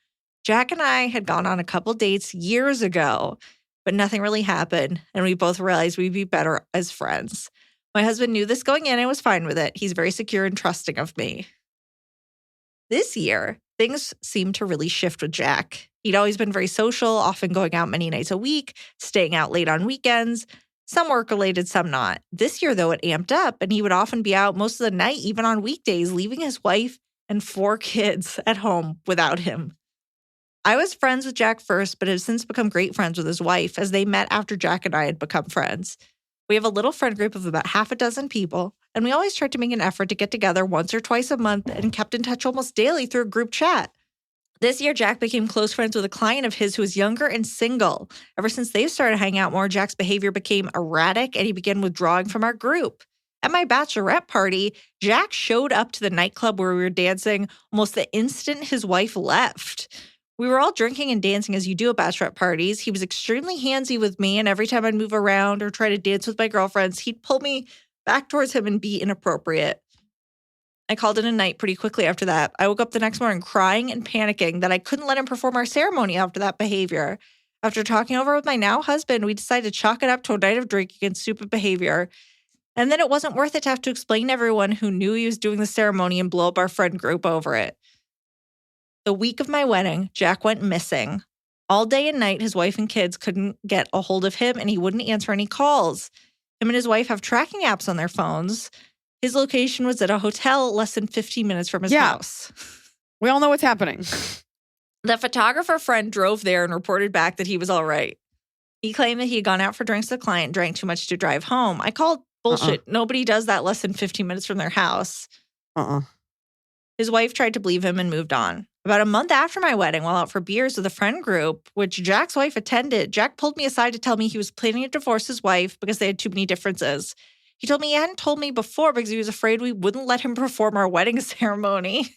Jack and I had gone on a couple dates years ago, but nothing really happened, and we both realized we'd be better as friends. My husband knew this going in and was fine with it. He's very secure and trusting of me. This year, things seemed to really shift with Jack. He'd always been very social, often going out many nights a week, staying out late on weekends, some work-related, some not. This year, though, it amped up, and he would often be out most of the night, even on weekdays, leaving his wife and 4 kids at home without him. I was friends with Jack first, but have since become great friends with his wife as they met after Jack and I had become friends. We have a little friend group of about half a dozen people, and we always tried to make an effort to get together once or twice a month and kept in touch almost daily through a group chat. This year, Jack became close friends with a client of his who is younger and single. Ever since they've started hanging out more, Jack's behavior became erratic, and he began withdrawing from our group. At my bachelorette party, Jack showed up to the nightclub where we were dancing almost the instant his wife left. We were all drinking and dancing as you do at bachelorette parties. He was extremely handsy with me, and every time I'd move around or try to dance with my girlfriends, he'd pull me back towards him and be inappropriate. I called it a night pretty quickly after that. I woke up the next morning crying and panicking that I couldn't let him perform our ceremony after that behavior. After talking over with my now husband, we decided to chalk it up to a night of drinking and stupid behavior. And then it wasn't worth it to have to explain to everyone who knew he was doing the ceremony and blow up our friend group over it. The week of my wedding, Jack went missing. All day and night, his wife and kids couldn't get a hold of him, and he wouldn't answer any calls. Him and his wife have tracking apps on their phones. His location was at a hotel less than 15 minutes from his house. We all know what's happening. The photographer friend drove there and reported back that he was all right. He claimed that he had gone out for drinks with a client, drank too much to drive home. I called bullshit. Nobody does that less than 15 minutes from their house. His wife tried to believe him and moved on. About a month after my wedding, while out for beers with a friend group, which Jack's wife attended, Jack pulled me aside to tell me he was planning to divorce his wife because they had too many differences. He told me he hadn't told me before because he was afraid we wouldn't let him perform our wedding ceremony.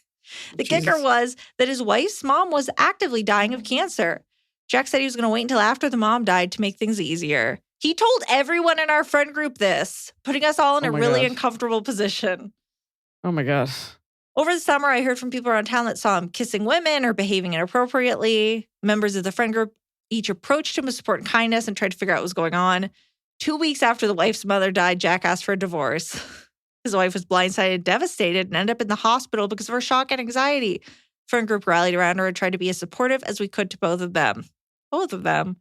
The kicker was that his wife's mom was actively dying of cancer. Jack said he was going to wait until after the mom died to make things easier. He told everyone in our friend group this, putting us all in a really uncomfortable position. Oh my God. Over the summer, I heard from people around town that saw him kissing women or behaving inappropriately. Members of the friend group each approached him with support and kindness and tried to figure out what was going on. 2 weeks after the wife's mother died, Jack asked for a divorce. His wife was blindsided and devastated and ended up in the hospital because of her shock and anxiety. The friend group rallied around her and tried to be as supportive as we could to both of them. Both of them.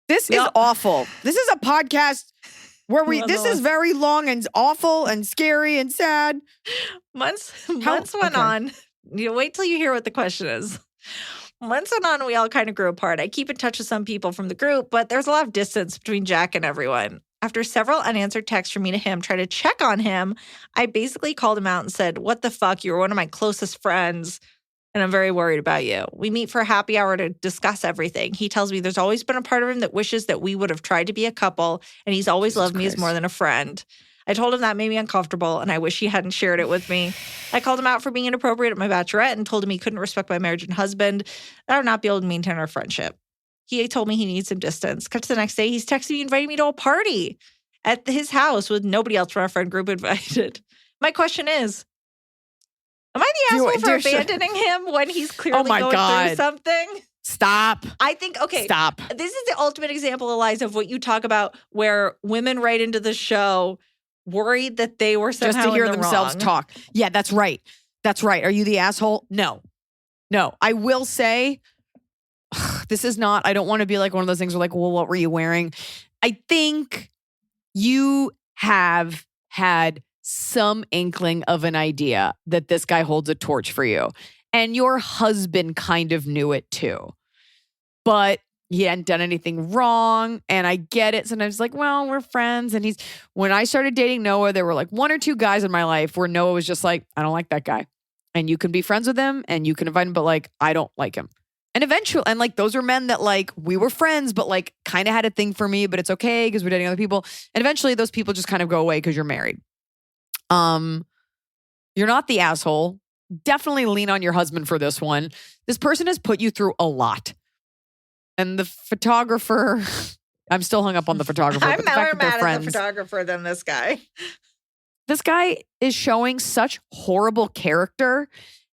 This is awful. This is a podcast where this is very long and awful and scary and sad. Months went on. You wait till you hear what the question is. Months went on, we all kind of grew apart. I keep in touch with some people from the group, but there's a lot of distance between Jack and everyone. After several unanswered texts from me to him, trying to check on him, I basically called him out and said, "What the fuck? You were one of my closest friends, and I'm very worried about you." We meet for a happy hour to discuss everything. He tells me there's always been a part of him that wishes that we would have tried to be a couple, and he's always loved me as more than a friend. I told him that made me uncomfortable, and I wish he hadn't shared it with me. I called him out for being inappropriate at my bachelorette and told him he couldn't respect my marriage and husband, and I would not be able to maintain our friendship. He told me he needs some distance. Cut to the next day, he's texting me, inviting me to a party at his house with nobody else from our friend group invited. My question is, am I the asshole for abandoning him when he's clearly going through something? Stop. I think, stop. This is the ultimate example, Iliza, of what you talk about where women write into the show worried that they were somehow just to hear in the themselves wrong. talk. Yeah, that's right. That's right. Are you the asshole? No. I will say, this is not, I don't want to be like one of those things where like, well, what were you wearing? I think you have had some inkling of an idea that this guy holds a torch for you. And your husband kind of knew it too. But he hadn't done anything wrong. And I get it. Sometimes like, well, we're friends. And when I started dating Noah, there were like one or two guys in my life where Noah was just like, I don't like that guy. And you can be friends with him and you can invite him, but like, I don't like him. And eventually, and like, those are men that like, we were friends, but like kind of had a thing for me, but it's okay because we're dating other people. And eventually those people just kind of go away because you're married. You're not the asshole. Definitely lean on your husband for this one. This person has put you through a lot. And the photographer, I'm still hung up on the photographer. I'm but the fact more that they're mad friends, at the photographer than this guy. This guy is showing such horrible character.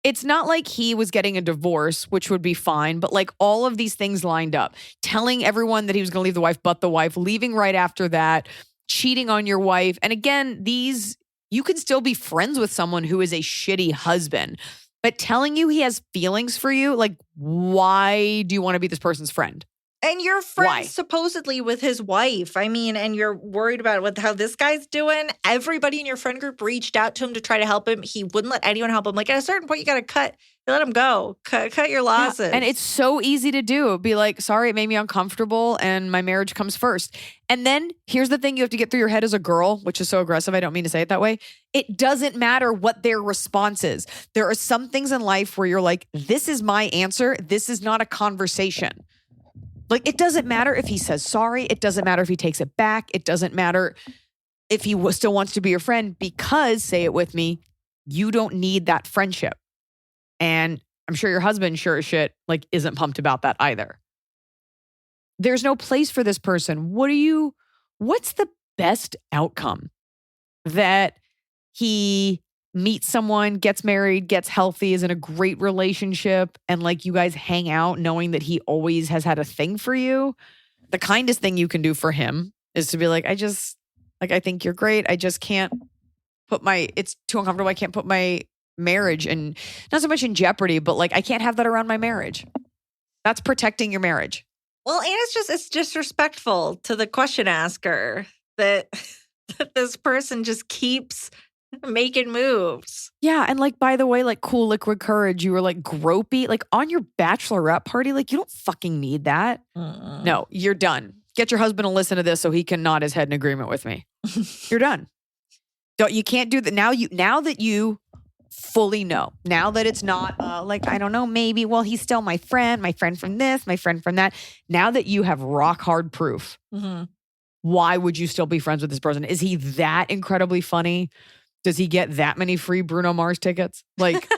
It's not like he was getting a divorce, which would be fine, but like all of these things lined up. Telling everyone that he was going to leave the wife, but the wife, leaving right after that, cheating on your wife. And again, you can still be friends with someone who is a shitty husband, but telling you he has feelings for you, like, why do you want to be this person's friend? And you're friends Why? supposedly with his wife. I mean, and you're worried about how this guy's doing. Everybody in your friend group reached out to him to try to help him. He wouldn't let anyone help him. Like at a certain point, you got to let him go. Cut your losses. Yeah, and it's so easy to do. Be like, sorry, it made me uncomfortable and my marriage comes first. And then here's the thing you have to get through your head as a girl, which is so aggressive. I don't mean to say it that way. It doesn't matter what their response is. There are some things in life where you're like, this is my answer. This is not a conversation. Like, it doesn't matter if he says sorry. It doesn't matter if he takes it back. It doesn't matter if he still wants to be your friend because, say it with me, you don't need that friendship. And I'm sure your husband, sure as shit, like isn't pumped about that either. There's no place for this person. What's the best outcome? That he meets someone, gets married, gets healthy, is in a great relationship, and like you guys hang out knowing that he always has had a thing for you. The kindest thing you can do for him is to be like, I think you're great. I just can't it's too uncomfortable. I can't put my marriage and not so much in jeopardy, but like I can't have that around my marriage. That's protecting your marriage. Well, and it's disrespectful to the question asker that this person just keeps making moves. Yeah. And like, by the way, like cool liquid courage, you were like gropey, like on your bachelorette party, like you don't fucking need that. No, you're done. Get your husband to listen to this so he can nod his head in agreement with me. You're done. You can't do that. Now that you fully know, now that it's not like, I don't know, maybe, well, he's still my friend from this, my friend from that. Now that you have rock hard proof, why would you still be friends with this person? Is he that incredibly funny? Does he get that many free Bruno Mars tickets? Like,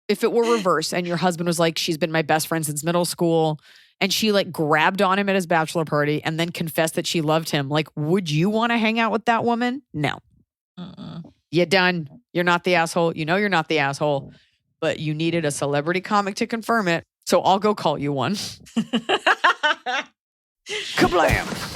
if it were reverse and your husband was like, she's been my best friend since middle school, and she like grabbed on him at his bachelor party and then confessed that she loved him, like, would you want to hang out with that woman? No. You're done. You're not the asshole. You know you're not the asshole, but you needed a celebrity comic to confirm it. So I'll go call you one. Kablam!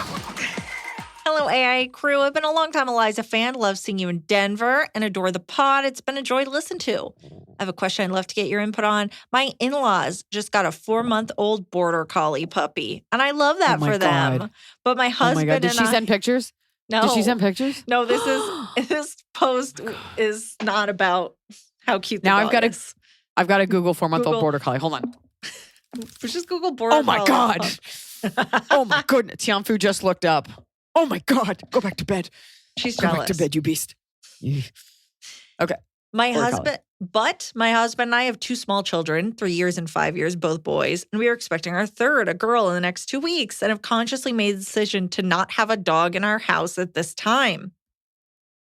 Hello, AI crew. I've been a long-time Iliza fan. Love seeing you in Denver and adore the pod. It's been a joy to listen to. I have a question I'd love to get your input on. My in-laws just got a 4-month-old border collie puppy, and I love that for them. God. But my husband Did she send pictures? No. Did she send pictures? No, this post is not about how cute the dog is. I've got a Google 4-month-old border collie. Hold on. Just Google border collie. Oh my God. Oh my goodness. Tianfu just looked up. Oh my God. Go back to bed. She's Go jealous. back to bed, you beast. Okay. My husband and I have 2 small children, 3 years and 5 years, both boys, and we are expecting our third, a girl, in the next 2 weeks, and have consciously made the decision to not have a dog in our house at this time.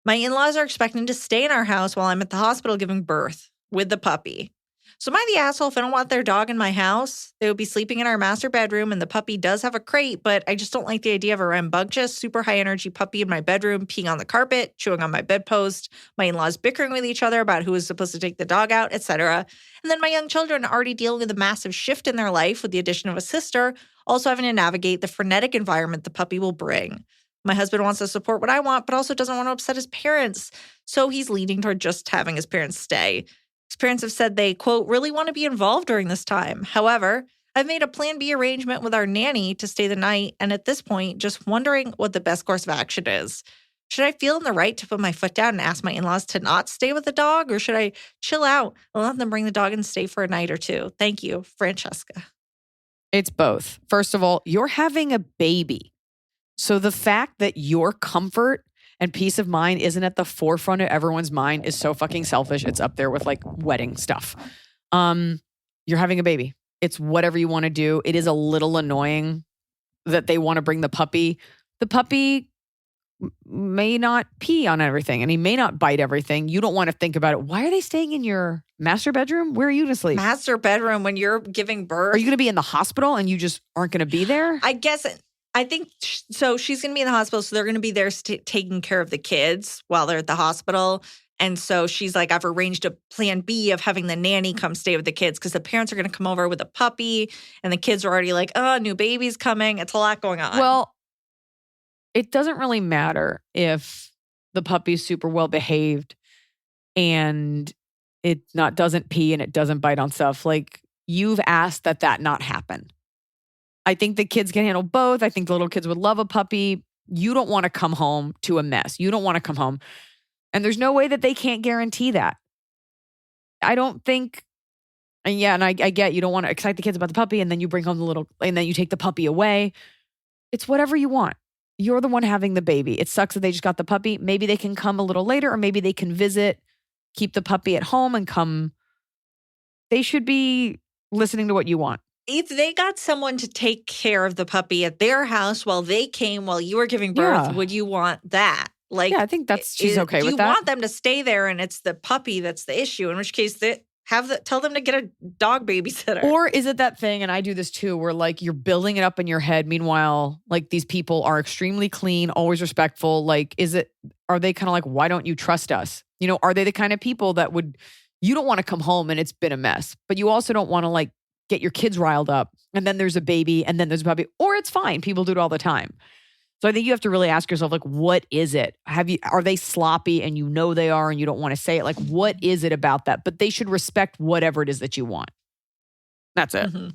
My in-laws are expecting to stay in our house while I'm at the hospital giving birth with the puppy. So am I the asshole if I don't want their dog in my house? They would be sleeping in our master bedroom, and the puppy does have a crate, but I just don't like the idea of a rambunctious, super high-energy puppy in my bedroom, peeing on the carpet, chewing on my bedpost, my in-laws bickering with each other about who is supposed to take the dog out, etc. And then my young children are already dealing with a massive shift in their life with the addition of a sister, also having to navigate the frenetic environment the puppy will bring. My husband wants to support what I want, but also doesn't want to upset his parents. So he's leaning toward just having his parents stay. His parents have said they, quote, really want to be involved during this time. However, I've made a Plan B arrangement with our nanny to stay the night, and at this point, just wondering what the best course of action is. Should I feel in the right to put my foot down and ask my in-laws to not stay with the dog, or should I chill out and let them bring the dog and stay for a night or two? Thank you, Francesca. It's both. First of all, you're having a baby. So the fact that your comfort and peace of mind isn't at the forefront of everyone's mind is so fucking selfish. It's up there with like wedding stuff. You're having a baby. It's whatever you want to do. It is a little annoying that they want to bring the puppy. The puppy may not pee on everything and he may not bite everything. You don't want to think about it. Why are they staying in your master bedroom? Where are you going to sleep? Master bedroom when you're giving birth. Are you going to be in the hospital and you just aren't going to be there? I think so. She's going to be in the hospital. So they're going to be there taking care of the kids while they're at the hospital. And so she's like, I've arranged a Plan B of having the nanny come stay with the kids because the parents are going to come over with a puppy and the kids are already like, oh, new baby's coming. It's a lot going on. Well, it doesn't really matter if the puppy's super well behaved and it doesn't pee and it doesn't bite on stuff. Like, you've asked that not happen. I think the kids can handle both. I think the little kids would love a puppy. You don't want to come home to a mess. You don't want to come home. And there's no way that they can't guarantee that. I don't think, and I get you don't want to excite the kids about the puppy and then you bring home and then you take the puppy away. It's whatever you want. You're the one having the baby. It sucks that they just got the puppy. Maybe they can come a little later or maybe they can visit, keep the puppy at home and come. They should be listening to what you want. If they got someone to take care of the puppy at their house while you were giving birth, would you want that? Like, I think she's okay with that. You want them to stay there and it's the puppy that's the issue, in which case tell them to get a dog babysitter. Or is it that thing, and I do this too, where like you're building it up in your head. Meanwhile, like these people are extremely clean, always respectful. Like, are they kind of like, why don't you trust us? You know, are they the kind of people that you don't want to come home and it's been a mess, but you also don't want to like get your kids riled up and then there's a baby and then there's a puppy, or it's fine. People do it all the time. So I think you have to really ask yourself, like, what is it? Are they sloppy and you know they are and you don't want to say it? Like, what is it about that? But they should respect whatever it is that you want. That's it. Mm-hmm.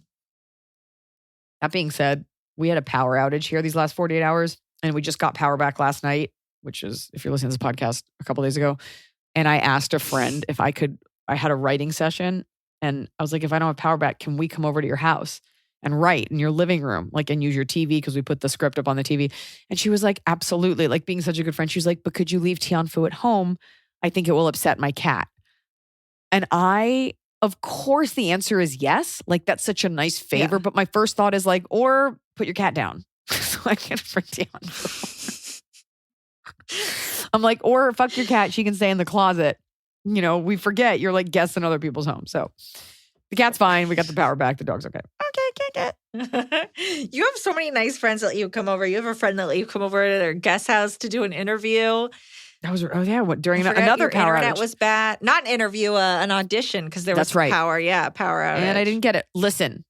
That being said, we had a power outage here these last 48 hours and we just got power back last night, which is, if you're listening to this podcast, a couple days ago. And I asked a friend if I had a writing session and I was like, if I don't have power back, can we come over to your house and write in your living room, like, and use your TV because we put the script up on the TV. And she was like, absolutely. Like, being such a good friend, she was like, but could you leave Tianfu at home? I think it will upset my cat. And of course, the answer is yes. Like, that's such a nice favor. Yeah. But my first thought is like, or put your cat down so I can bring Tianfu. I'm like, or fuck your cat. She can stay in the closet. You know, we forget you're like guests in other people's homes. So the cat's fine. We got the power back. The dog's okay. You have so many nice friends that let you come over. You have a friend that let you come over to their guest house to do an interview. That was, during another power internet outage. Was bad. Not an interview, an audition, because there was power. Yeah, power outage. And I didn't get it. Listen,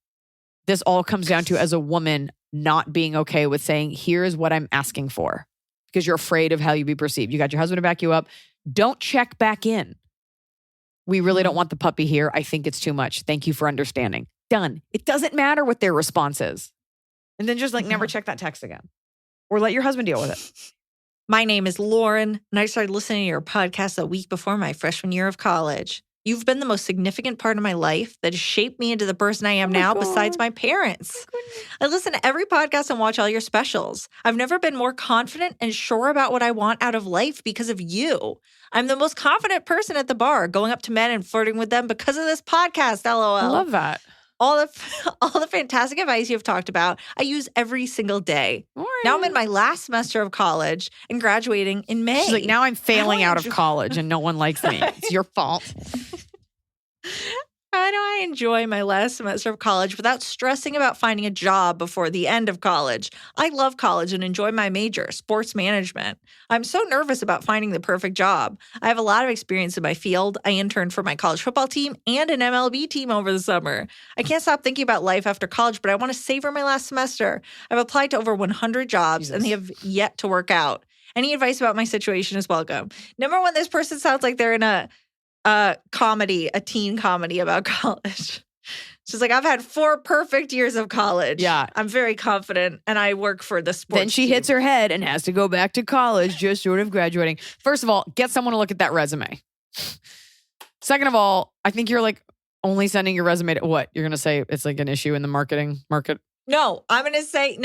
this all comes down to, as a woman, not being okay with saying, here's what I'm asking for. Because you're afraid of how you be perceived. You got your husband to back you up. Don't check back in. We really don't want the puppy here. I think it's too much. Thank you for understanding. Done. It doesn't matter what their response is. And then just like never check that text again. Or let your husband deal with it. My name is Lauren, and I started listening to your podcast a week before my freshman year of college. You've been the most significant part of my life that has shaped me into the person I am now, besides my parents. I listen to every podcast and watch all your specials. I've never been more confident and sure about what I want out of life because of you. I'm the most confident person at the bar, going up to men and flirting with them because of this podcast, LOL. I love that. All the fantastic advice you've talked about, I use every single day. Now I'm in my last semester of college and graduating in May. She's like, now I'm failing out of college and no one likes me. It's your fault. How do I enjoy my last semester of college without stressing about finding a job before the end of college. I love college and enjoy my major, sports management. I'm so nervous about finding the perfect job. I have a lot of experience in my field. I interned for my college football team and an MLB team over the summer. I can't stop thinking about life after college, but I want to savor my last semester. I've applied to over 100 jobs and they have yet to work out. Any advice about my situation is welcome. Number one, this person sounds like they're in a comedy, a teen comedy about college. She's like, I've had 4 perfect years of college. Yeah. I'm very confident and I work for the sports Then she team. hits her head and has to go back to college, just sort of graduating. First of all, get someone to look at that resume. Second of all, I think you're like only sending your resume to what? You're going to say it's like an issue in the market? No, I'm going to say,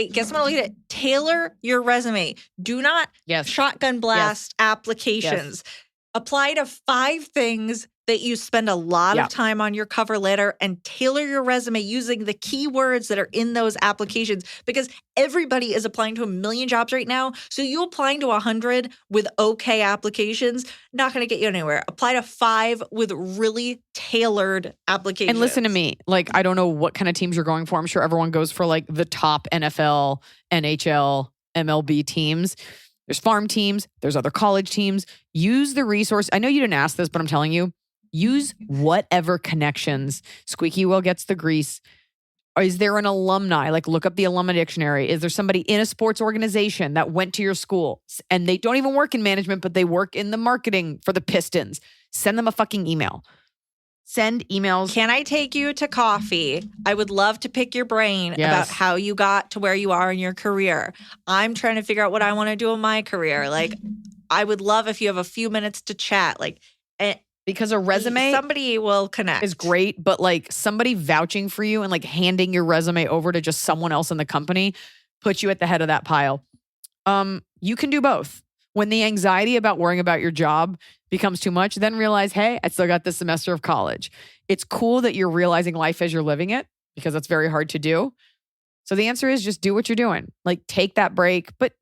get someone to look at it. Tailor your resume. Do not shotgun blast applications. Apply to 5 things that you spend a lot of time on your cover letter and tailor your resume using the keywords that are in those applications because everybody is applying to a million jobs right now. So you applying to 100 with okay applications, not going to get you anywhere. Apply to 5 with really tailored applications. And listen to me, like, I don't know what kind of teams you're going for. I'm sure everyone goes for like the top NFL, NHL, MLB teams. There's farm teams. There's other college teams. Use the resource. I know you didn't ask this, but I'm telling you, use whatever connections. Squeaky wheel gets the grease. Is there an alumni? Like look up the alumni dictionary. Is there somebody in a sports organization that went to your school and they don't even work in management, but they work in the marketing for the Pistons? Send them a fucking email. Send emails. Can I take you to coffee? I would love to pick your brain about how you got to where you are in your career. I'm trying to figure out what I want to do in my career. Like, I would love if you have a few minutes to chat. Like, because a resume, somebody will connect. Is great, but like somebody vouching for you and like handing your resume over to just someone else in the company puts you at the head of that pile. You can do both. When the anxiety about worrying about your job becomes too much, then realize, hey, I still got this semester of college. It's cool that you're realizing life as you're living it because that's very hard to do. So the answer is just do what you're doing. Like take that break. But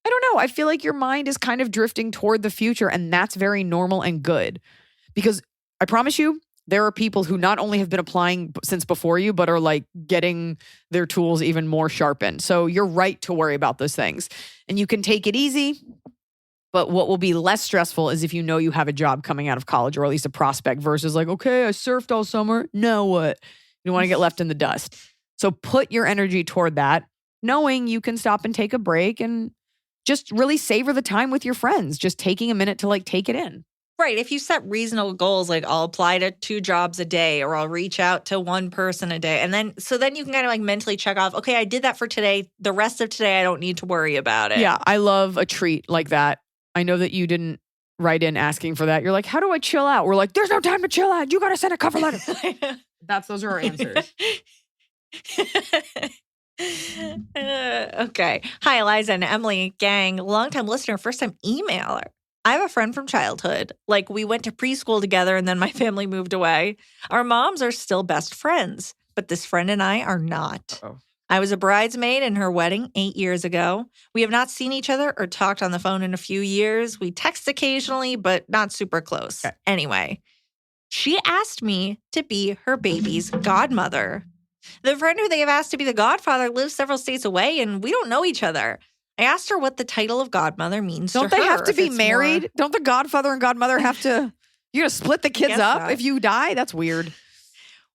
I don't know. I feel like your mind is kind of drifting toward the future and that's very normal and good because I promise you, there are people who not only have been applying since before you, but are like getting their tools even more sharpened. So you're right to worry about those things and you can take it easy. But what will be less stressful is if you know you have a job coming out of college or at least a prospect versus like, okay, I surfed all summer. Now what? You don't want to get left in the dust. So put your energy toward that, knowing you can stop and take a break and just really savor the time with your friends, just taking a minute to like take it in. Right. If you set reasonable goals, like I'll apply to 2 jobs a day or I'll reach out to 1 person a day. And then you can kind of like mentally check off, okay, I did that for today. The rest of today, I don't need to worry about it. Yeah. I love a treat like that. I know that you didn't write in asking for that. You're like, how do I chill out? We're like, there's no time to chill out. You got to send a cover letter. Those are our answers. Okay. Hi, Iliza and Emily, gang, longtime listener, first time emailer. I have a friend from childhood. Like we went to preschool together and then my family moved away. Our moms are still best friends, but this friend and I are not. Uh-oh. I was a bridesmaid in her wedding 8 years ago. We have not seen each other or talked on the phone in a few years. We text occasionally, but not super close. Okay. Anyway, she asked me to be her baby's godmother. The friend who they have asked to be the godfather lives several states away, and we don't know each other. I asked her what the title of godmother means to her. Don't they have to if be it's married? more- Don't the godfather and godmother have to, you're going to split the kids guess up not. if you die? That's weird.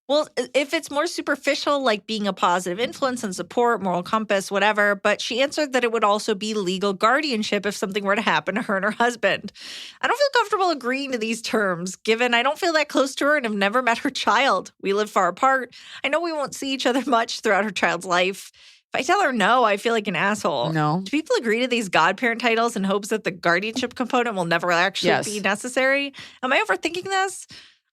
Well, if it's more superficial, like being a positive influence and support, moral compass, whatever, but she answered that it would also be legal guardianship if something were to happen to her and her husband. I don't feel comfortable agreeing to these terms, given I don't feel that close to her and have never met her child. We live far apart. I know we won't see each other much throughout her child's life. If I tell her no, I feel like an asshole. No. Do people agree to these godparent titles in hopes that the guardianship component will never actually be necessary? Am I overthinking this?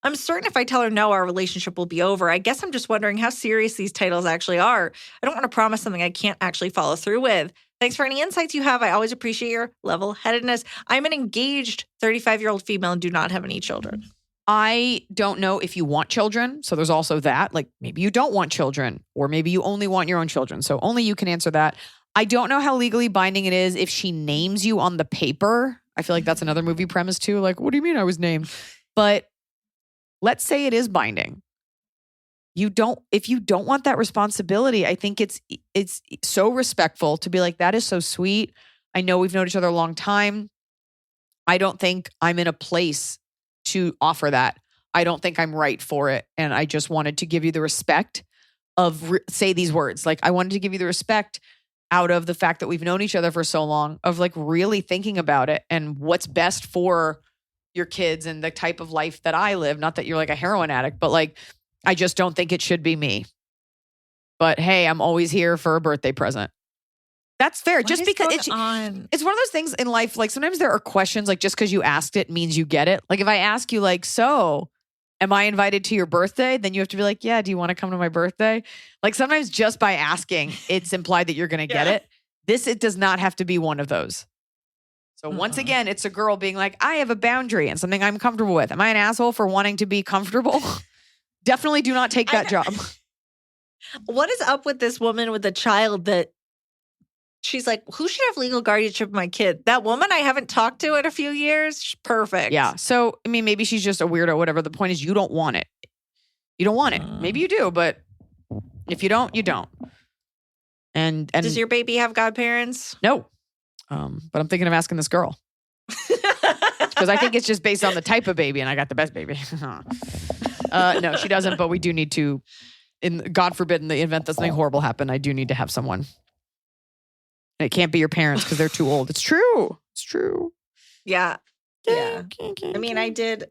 I'm certain if I tell her no, our relationship will be over. I guess I'm just wondering how serious these titles actually are. I don't want to promise something I can't actually follow through with. Thanks for any insights you have. I always appreciate your level-headedness. I'm an engaged 35-year-old female and do not have any children. I don't know if you want children. So there's also that. Like maybe you don't want children or maybe you only want your own children. So only you can answer that. I don't know how legally binding it is if she names you on the paper. I feel like that's another movie premise too. Like, what do you mean I was named? But let's say it is binding. if you don't want that responsibility, I think it's so respectful to be like, that is so sweet. I know we've known each other a long time. I don't think I'm in a place to offer that. I don't think I'm right for it. And I just wanted to give you the respect of say these words. Like, I wanted to give you the respect out of the fact that we've known each other for so long, of like really thinking about it and what's best for your kids and the type of life that I live. Not that you're like a heroin addict, but like, I just don't think it should be me. But hey, I'm always here for a birthday present. That's fair. What just is because going it's on? one of those things in life. Like sometimes there are questions like just because you asked it means you get it. Like if I ask you like, so am I invited to your birthday? Then you have to be like, yeah, do you want to come to my birthday? Like sometimes just by asking, it's implied that you're going to get it. It does not have to be one of those. So once again, it's a girl being like, I have a boundary and something I'm comfortable with. Am I an asshole for wanting to be comfortable? Definitely do not take that job. What is up with this woman with a child that she's like, who should have legal guardianship of my kid? That woman I haven't talked to in a few years? She's perfect. Yeah. So, I mean, maybe she's just a weirdo, whatever. The point is you don't want it. You don't want it. Maybe you do, but if you don't, you don't. And does your baby have godparents? No. But I'm thinking of asking this girl. Because I think it's just based on the type of baby and I got the best baby. No, she doesn't, but we do need to, God forbid, in the event that something horrible happened, I do need to have someone. And it can't be your parents because they're too old. It's true. It's true. Yeah. Yeah. I mean, I did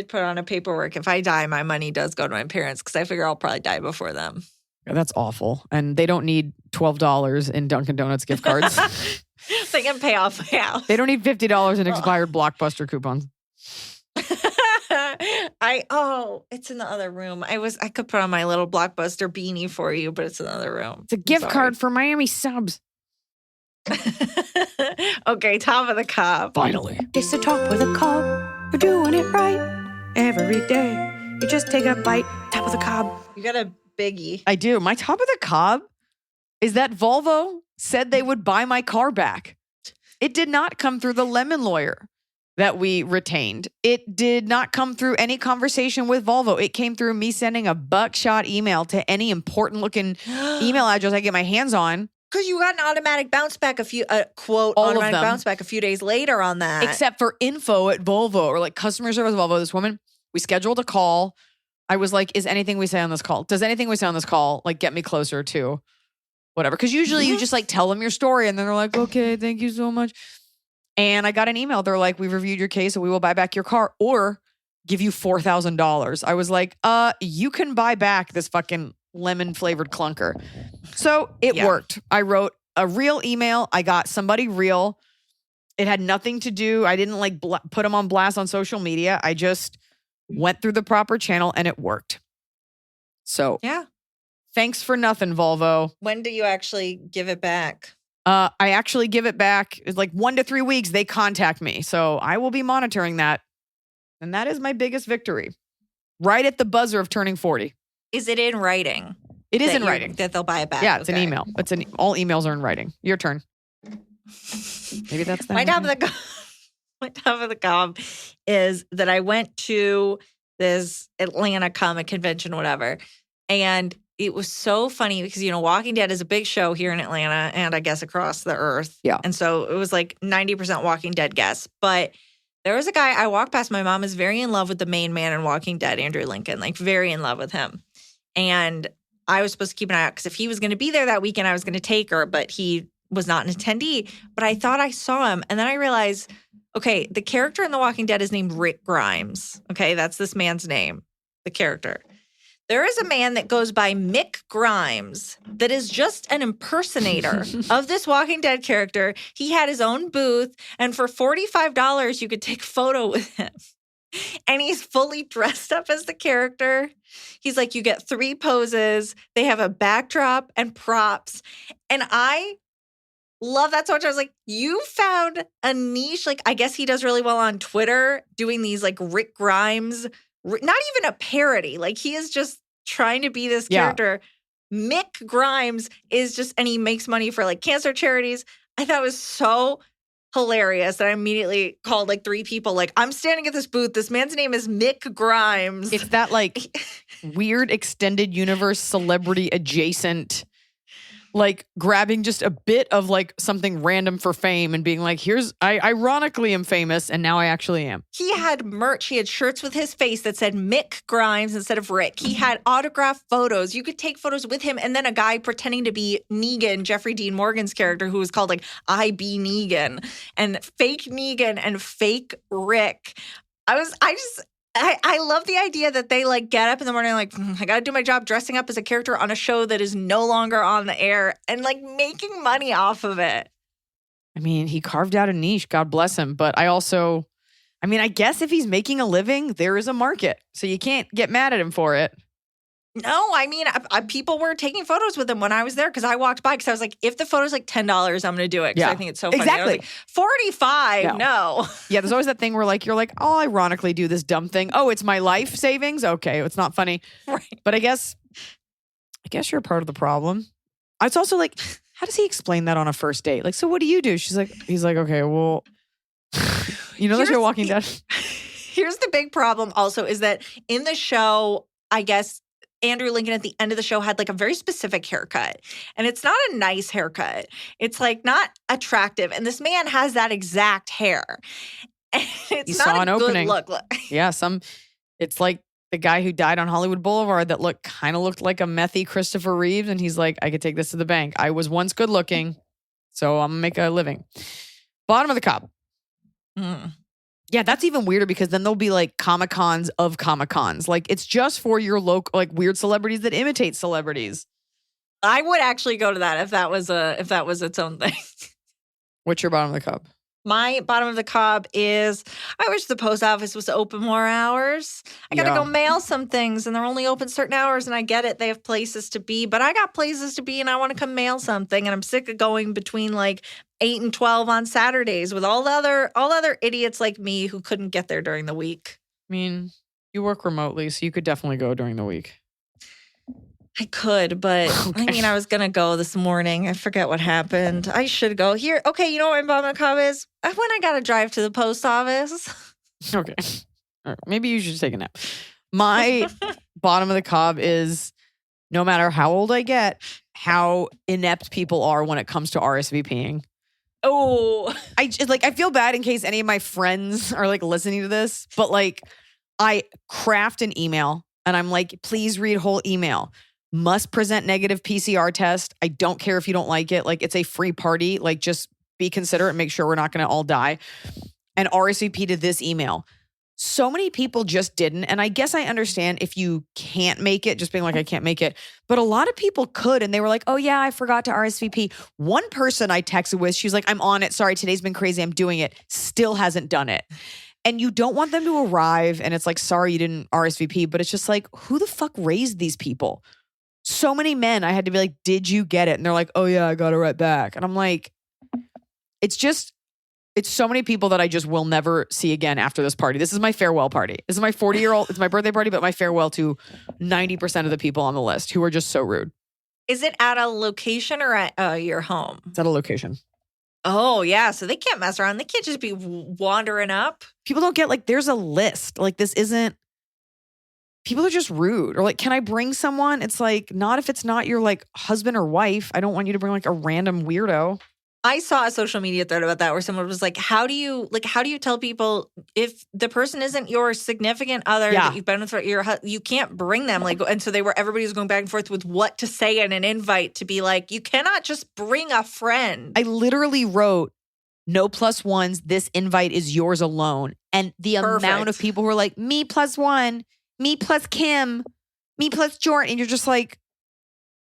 put on a paperwork. If I die, my money does go to my parents because I figure I'll probably die before them. That's awful. And they don't need $12 in Dunkin' Donuts gift cards. They can pay off my house. They don't need $50 in expired Blockbuster coupons. It's in the other room. I could put on my little Blockbuster beanie for you, but it's in the other room. It's a gift card for Miami subs. Okay, top of the cob. Finally. It's the top of the cob. You're doing it right every day. You just take a bite, top of the cob. You got a biggie. I do. My top of the cob is that Volvo said they would buy my car back. It did not come through the lemon lawyer that we retained. It did not come through any conversation with Volvo. It came through me sending a buckshot email to any important looking email address I get my hands on. Because you got an automatic bounce back bounce back a few days later on that. Except for info at Volvo or like customer service Volvo. This woman, we scheduled a call. I was like, does anything we say on this call like get me closer to whatever? Because usually you just like tell them your story and then they're like, okay, thank you so much. And I got an email. They're like, we've reviewed your case and we will buy back your car or give you $4,000. I was like, you can buy back this fucking lemon flavored clunker. So it worked. I wrote a real email. I got somebody real. It had nothing to do. I didn't like put them on blast on social media. I just went through the proper channel and it worked. So yeah. Thanks for nothing, Volvo. When do you actually give it back? I actually give it back. It's like 1 to 3 weeks. They contact me. So I will be monitoring that. And that is my biggest victory. Right at the buzzer of turning 40. Is it in writing? It is in writing. That they'll buy it back? Yeah, it's an email. All emails are in writing. Your turn. Maybe that's my top of the cob is that I went to this Atlanta comic convention, whatever. And it was so funny because, Walking Dead is a big show here in Atlanta and I guess across the earth. Yeah. And so it was like 90% Walking Dead guests. But there was a guy I walked past. My mom is very in love with the main man in Walking Dead, Andrew Lincoln, like very in love with him. And I was supposed to keep an eye out because if he was going to be there that weekend, I was going to take her, but he was not an attendee. But I thought I saw him. And then I realized, okay, the character in The Walking Dead is named Rick Grimes. Okay, that's this man's name, the character. There is a man that goes by Mick Grimes that is just an impersonator of this Walking Dead character. He had his own booth, and for $45, you could take a photo with him. And he's fully dressed up as the character. He's like, you get 3 poses. They have a backdrop and props. And I love that so much. I was like, you found a niche. Like, I guess he does really well on Twitter doing these like Rick Grimes, not even a parody. Like he is just trying to be this character. Mick Grimes is just, and he makes money for like cancer charities. I thought it was so hilarious that I immediately called like 3 people. Like, I'm standing at this booth. This man's name is Mick Grimes. It's that like weird extended universe celebrity adjacent, like grabbing just a bit of like something random for fame and being like, I ironically am famous and now I actually am. He had merch. He had shirts with his face that said Mick Grimes instead of Rick. He had autographed photos. You could take photos with him. And then a guy pretending to be Negan, Jeffrey Dean Morgan's character, who was called like I Be Negan, and fake Negan and fake Rick. I love the idea that they like get up in the morning like, I got to do my job dressing up as a character on a show that is no longer on the air and like making money off of it. I mean, he carved out a niche, God bless him. But I guess if he's making a living, there is a market. So you can't get mad at him for it. No, I mean, people were taking photos with him when I was there because I walked by because I was like, if the photo's like $10, I'm going to do it because I think it's so funny. Exactly. I was like, $45, no. Yeah, there's always that thing where like you're like, I'll ironically do this dumb thing. Oh, it's my life savings? Okay, it's not funny. Right. But I guess you're a part of the problem. It's also like, how does he explain that on a first date? Like, so what do you do? He's like, okay, well, that you're walking down. Here's the big problem also is that in the show, I guess, Andrew Lincoln at the end of the show had like a very specific haircut. And it's not a nice haircut. It's like not attractive. And this man has that exact hair. And it's not a good look. Yeah, it's like the guy who died on Hollywood Boulevard that kind of looked like a methy Christopher Reeves. And he's like, I could take this to the bank. I was once good looking, so I'm going to make a living. Bottom of the cup. Yeah, that's even weirder because then there'll be like Comic-Cons of Comic-Cons. Like it's just for your local, like weird celebrities that imitate celebrities. I would actually go to that if that was its own thing. What's your bottom of the cup? My bottom of the cob is I wish the post office was open more hours. I got to go mail some things and they're only open certain hours and I get it. They have places to be, but I got places to be and I want to come mail something and I'm sick of going between like 8 and 12 on Saturdays with all the other idiots like me who couldn't get there during the week. I mean, you work remotely, so you could definitely go during the week. I could, but I was going to go this morning. I forget what happened. I should go here. Okay, you know what my bottom of the cup is? When I got to drive to the post office. Okay. All right. Maybe you should take a nap. My bottom of the cob is no matter how old I get, how inept people are when it comes to RSVPing. Oh. I feel bad in case any of my friends are like listening to this, but like I craft an email and I'm like, please read whole email. Must present negative PCR test. I don't care if you don't like it. Like it's a free party. Like just be considerate. Make sure we're not going to all die. And RSVP to this email. So many people just didn't. And I guess I understand if you can't make it, just being like, I can't make it. But a lot of people could. And they were like, oh yeah, I forgot to RSVP. One person I texted with, she was like, I'm on it. Sorry, today's been crazy. I'm doing it. Still hasn't done it. And you don't want them to arrive. And it's like, sorry, you didn't RSVP. But it's just like, who the fuck raised these people? So many men, I had to be like, did you get it? And they're like, oh yeah, I got it right back. And I'm like, it's so many people that I just will never see again after this party. This is my farewell party. This is my 40-year-old, it's my birthday party, but my farewell to 90% of the people on the list who are just so rude. Is it at a location or at your home? It's at a location. Oh, yeah. So they can't mess around. They can't just be wandering up. People don't get like, there's a list. Like this isn't, people are just rude. Or like, can I bring someone? It's like, not if it's not your like husband or wife. I don't want you to bring like a random weirdo. I saw a social media thread about that where someone was like, how do you tell people if the person isn't your significant other that you've been with you can't bring them. Like, and so everybody was going back and forth with what to say in an invite to be like, you cannot just bring a friend. I literally wrote, no plus ones, this invite is yours alone. And the amount of people who are like, me plus one, me plus Kim, me plus Jordan. And you're just like,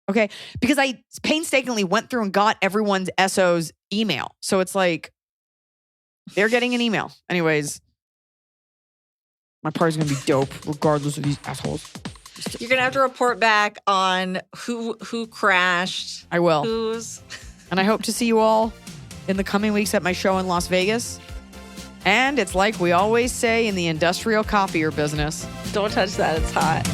okay. Because I painstakingly went through and got everyone's SO's email. So it's like, they're getting an email. Anyways, my party's going to be dope regardless of these assholes. You're going to have to report back on who crashed. I will. And I hope to see you all in the coming weeks at my show in Las Vegas. And it's like we always say in the industrial copier business. Don't touch that. It's hot.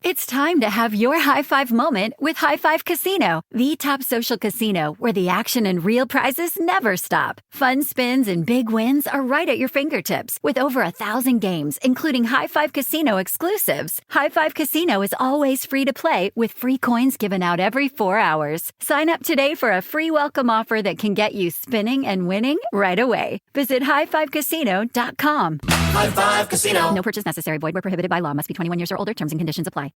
It's time time to have your high five moment with High Five Casino, the top social casino where the action and real prizes never stop. Fun spins and big wins are right at your fingertips with over 1,000 games, including High Five Casino exclusives. High Five Casino is always free to play with free coins given out every 4 hours. Sign up today for a free welcome offer that can get you spinning and winning right away. Visit highfivecasino.com. High Five Casino. No purchase necessary. Void where prohibited by law. Must be 21 years or older. Terms and conditions apply.